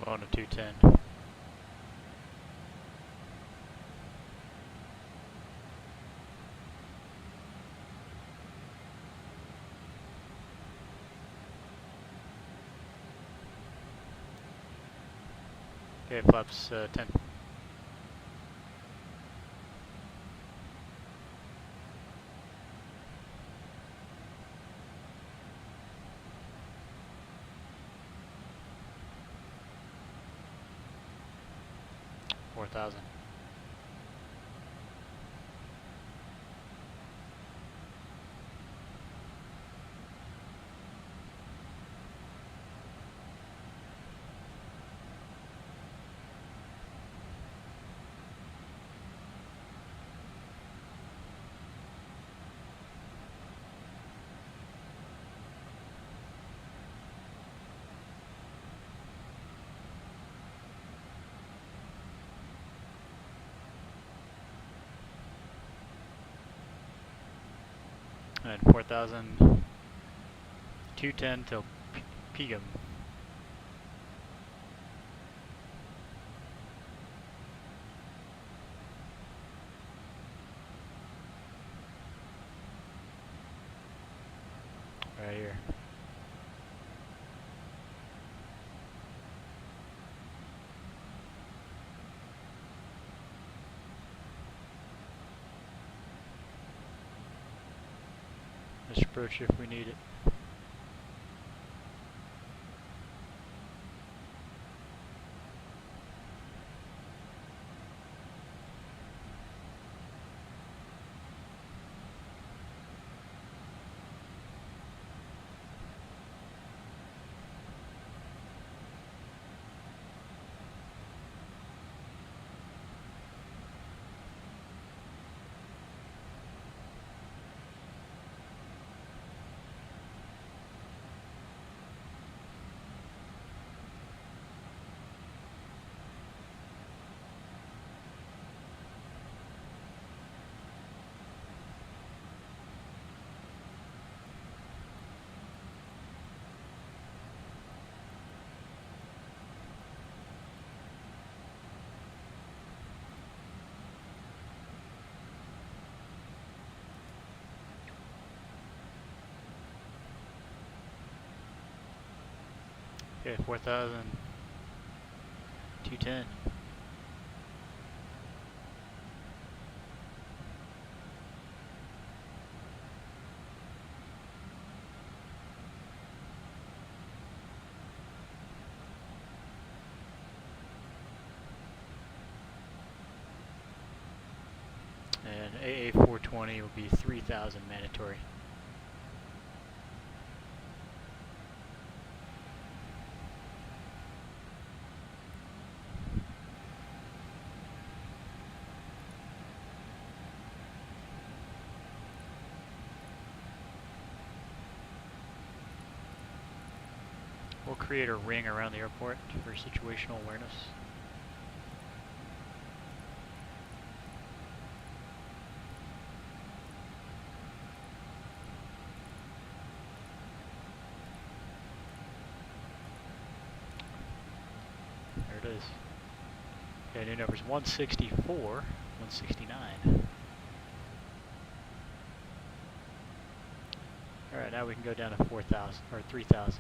Slow on to 210. Okay, flaps 10. $4,000. And 4,000, 210 till Pegum. Right here. Just approach if we need it. Okay, 4,000, 210. And AA420 will be 3,000 mandatory. We'll create a ring around the airport for situational awareness. There it is. Okay, new number's 164, 169. Alright, now we can go down to 4,000, or 3,000.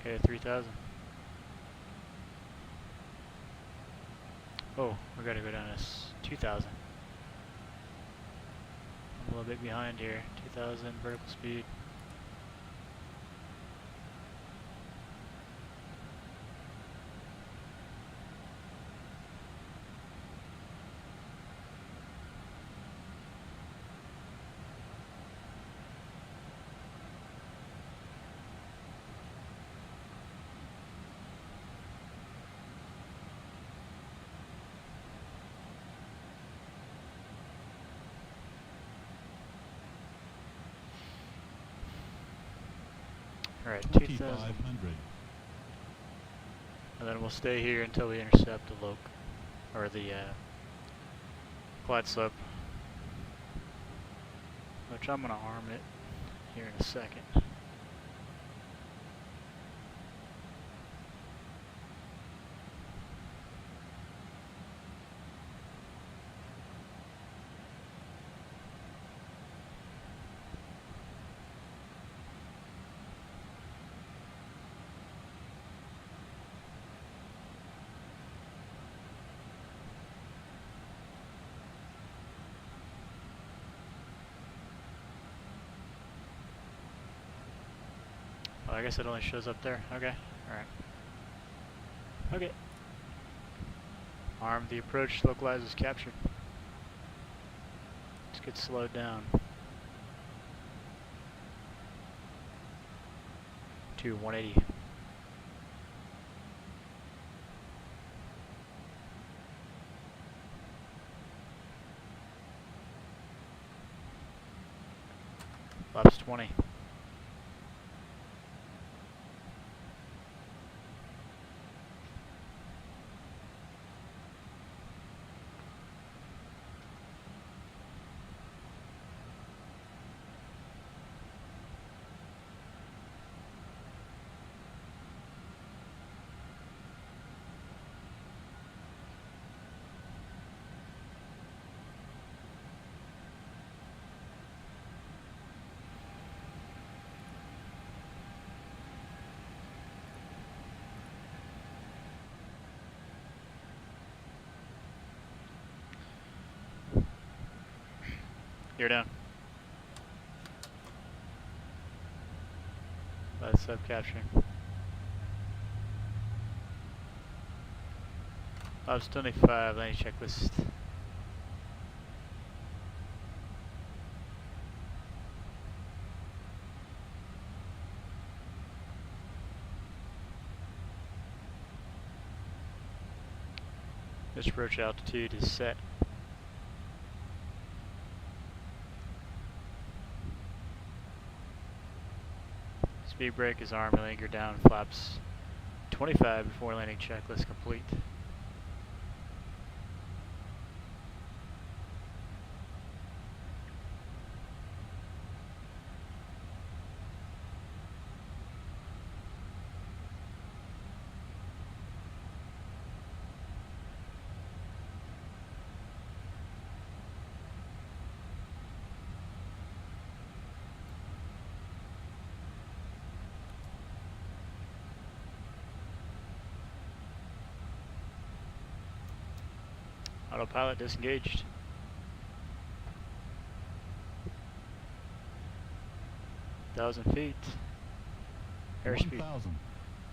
Okay, 3,000. Oh, we gotta go down to 2,000. I'm a little bit behind here. 2,000 vertical speed. Alright, 2,000. GTI583. And then we'll stay here until we intercept the or the glide slope. Which I'm gonna arm it here in a second. Oh, I guess it only shows up there. Okay, alright. Okay. Arm the approach, localizes captured. Let's get slowed down to 180. Flaps 20. You're down. That's sub capturing. I was 25, let me check this. Pitch approach altitude is set. Speed brake is arm and anchor down, flaps 25 before landing, checklist complete. Autopilot disengaged. Thousand feet. Airspeed. 1,000.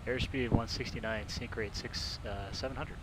Airspeed 169. Sync rate 700.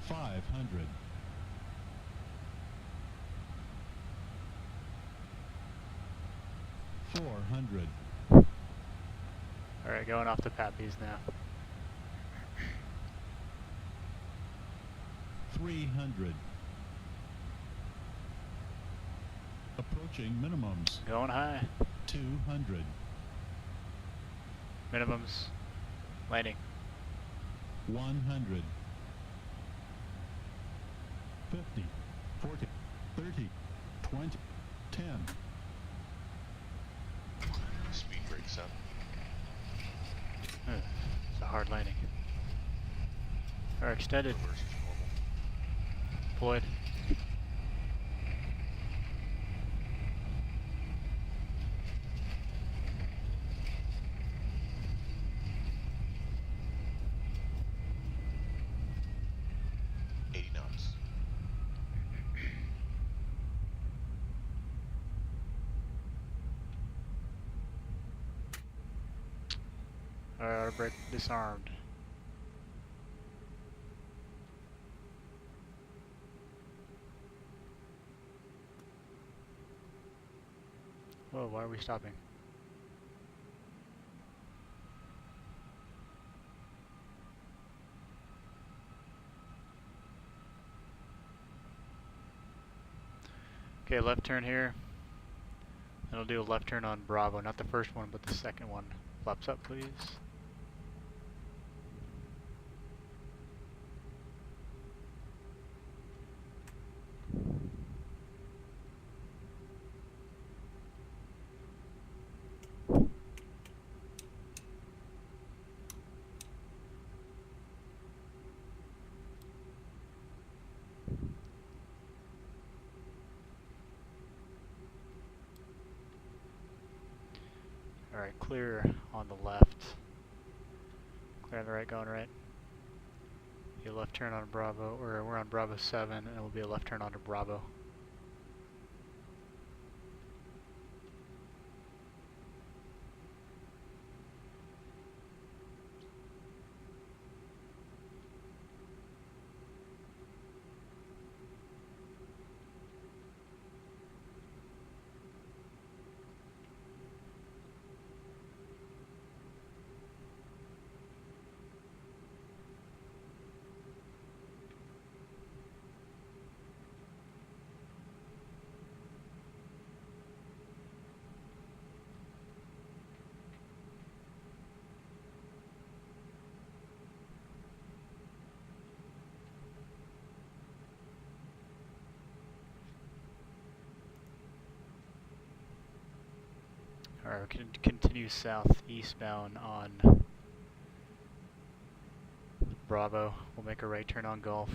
$500. 400. Alright, going off the Pappies now. 300. Approaching minimums. Going high. 200. Minimums. Landing. 100. 50. 40. 30. 20. 10. Speed brakes up. It's a hard landing. Alright, extended. Reverse is normal. Deployed. Alright, auto brake disarmed. Whoa, why are we stopping? Okay, left turn here. And I'll do a left turn on Bravo, not the first one, but the second one. Flaps up, please. Alright, clear on the left. Clear on the right, going right. Be a left turn on Bravo, or we're on Bravo 7, and it will be a left turn onto Bravo. Alright, we can continue southeastbound on Bravo. We'll make a right turn on Gulf.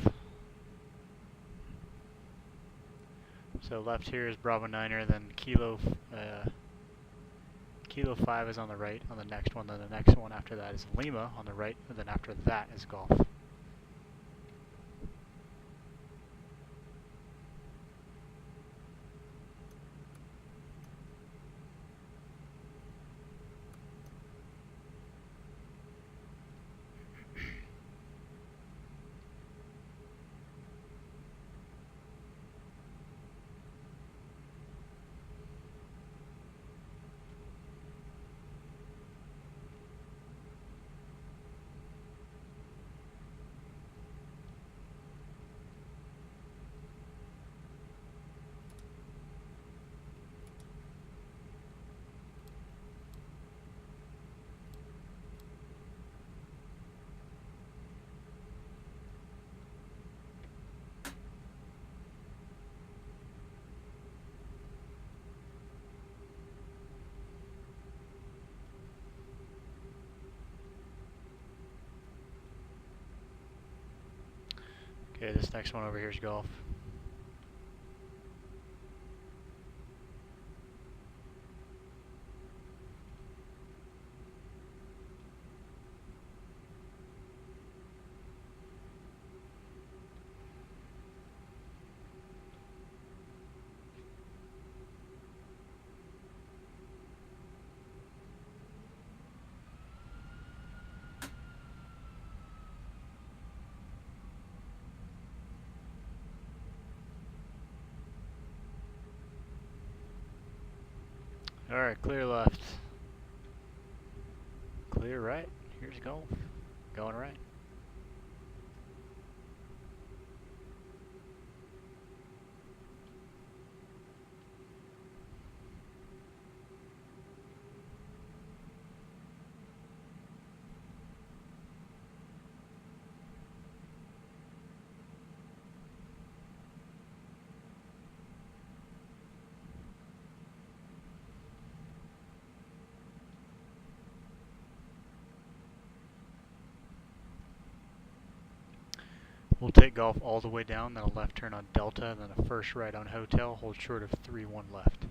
So left here is Bravo 9er, then Kilo 5 is on the right on the next one, then the next one after that is Lima on the right, and then after that is Golf. Okay, this next one over here is Golf. Alright, clear left. Clear right. Here's Golf. Going right. We'll take Golf all the way down, then a left turn on Delta, and then a first right on Hotel, hold short of 3-1 left.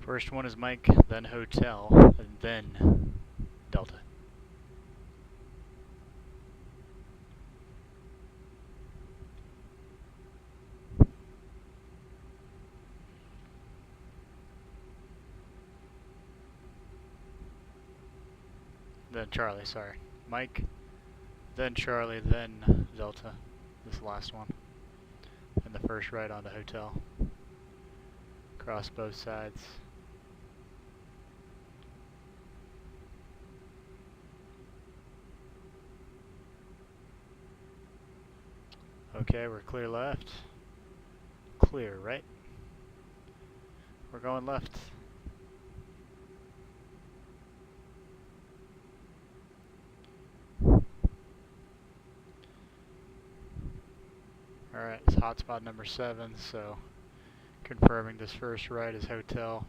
First one is Mike, then Hotel, and then Delta. Then Charlie, sorry. Mike, then Charlie, then Delta. This last one. And the first right onto Hotel. Cross both sides. Okay, we're clear left. Clear right. We're going left. Alright, it's hotspot number 7, so confirming this first right is Hotel.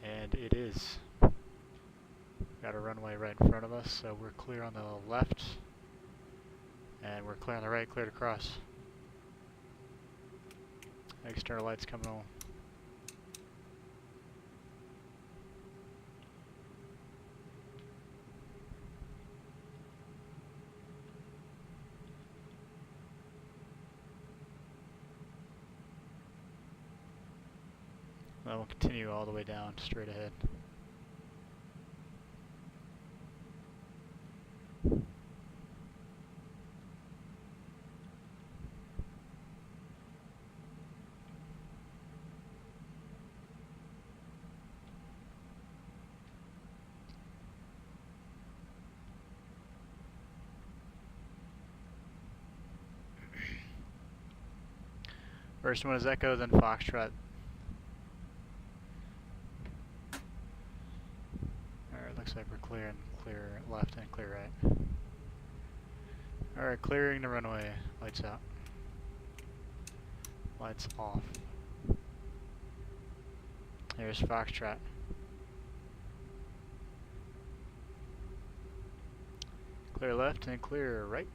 And it is. Got a runway right in front of us, so we're clear on the left. And we're clear on the right, clear to cross. External lights coming on. then we'll continue all the way down, straight ahead. First one is Echo, then Foxtrot. Alright, looks like we're clear and clear left and clear right. Alright, clearing the runway. Lights out. Lights off. Here's Foxtrot. Clear left and clear right.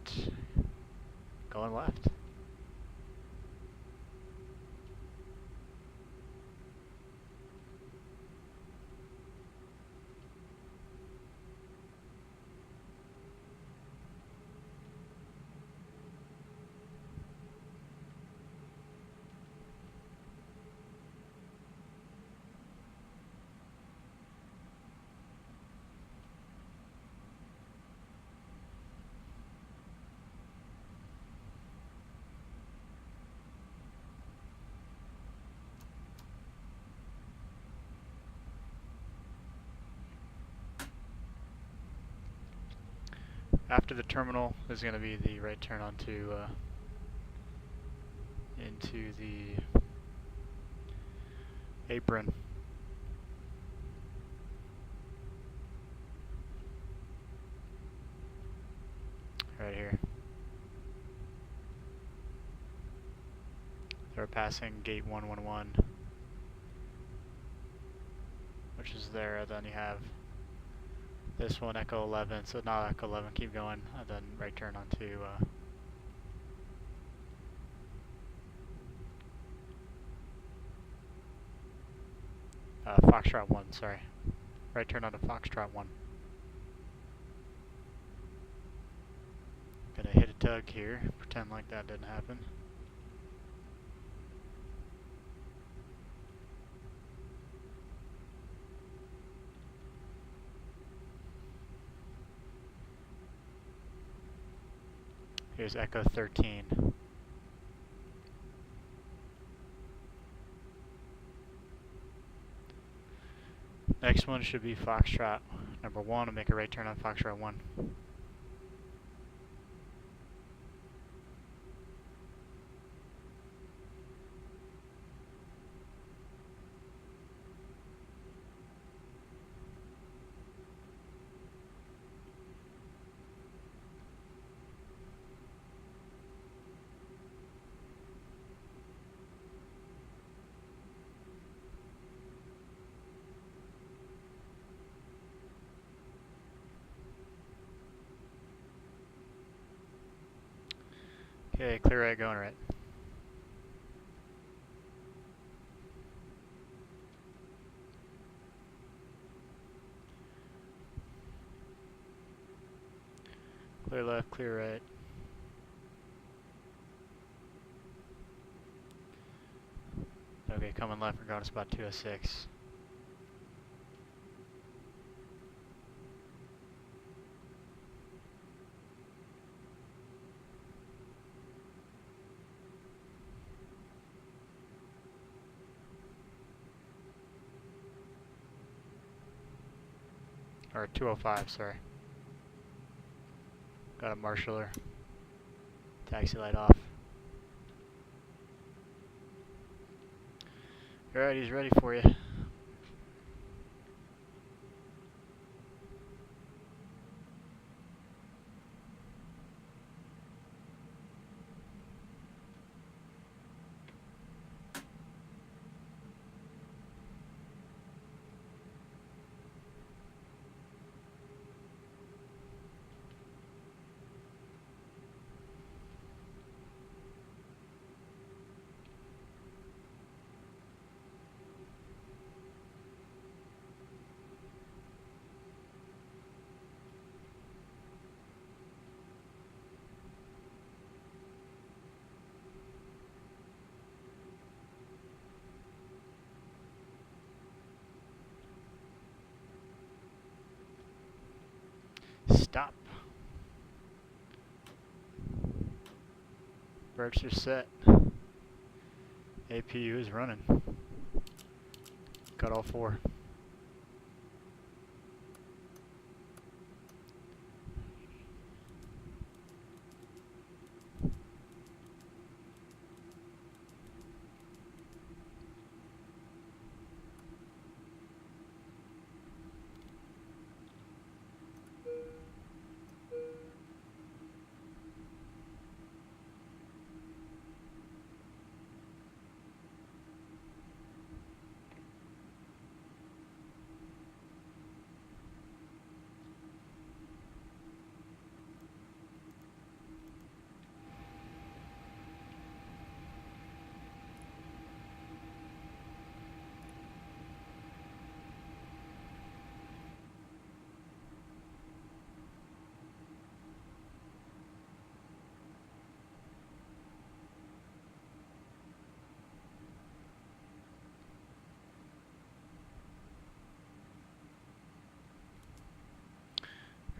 Going left. After the terminal is going to be the right turn onto into the apron. Right here. So we're passing gate 111, which is there. Then you have this one, Echo 11, so not Echo 11, keep going, and then right turn onto Foxtrot 1, sorry. Right turn onto Foxtrot 1. Gonna hit a tug here, pretend like that didn't happen. Here's Echo 13. Next one should be Foxtrot number 1, and make a right turn on Foxtrot 1. Okay, clear right, going right. Clear left, clear right. Okay, coming left, we're going to spot 206. Or 205, sorry. Got a marshaller. Taxi light off. Alright, he's ready for you. Stop. Brakes are set. APU is running. Got all four.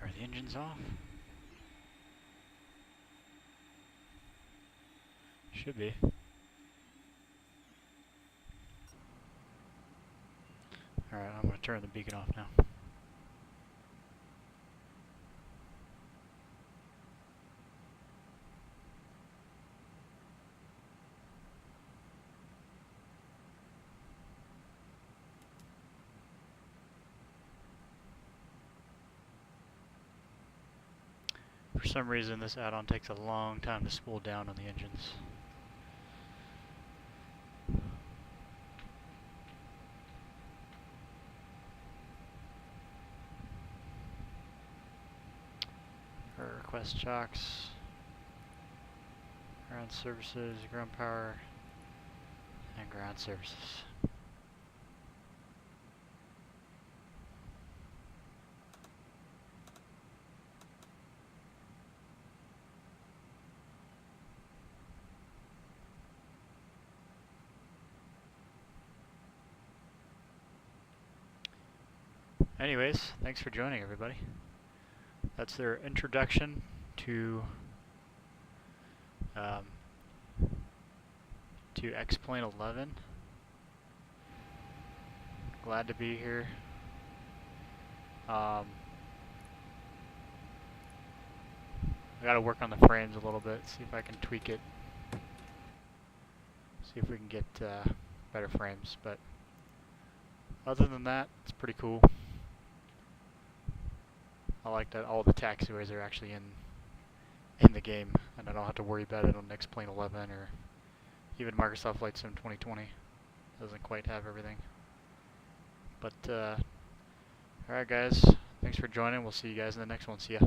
Are the engines off? Should be. Alright, I'm going to turn the beacon off now. For some reason this add-on takes a long time to spool down on the engines. Request chocks, ground services, ground power, and ground services. Anyways, thanks for joining, everybody. That's their introduction to X-Plane 11. Glad to be here. I gotta work on the frames a little bit, see if I can tweak it. See if we can get better frames, but other than that, it's pretty cool. I like that all the taxiways are actually in the game, and I don't have to worry about it on X-Plane 11 or even Microsoft Flight Sim 2020. Doesn't quite have everything. But alright guys, thanks for joining. We'll see you guys in the next one. See ya.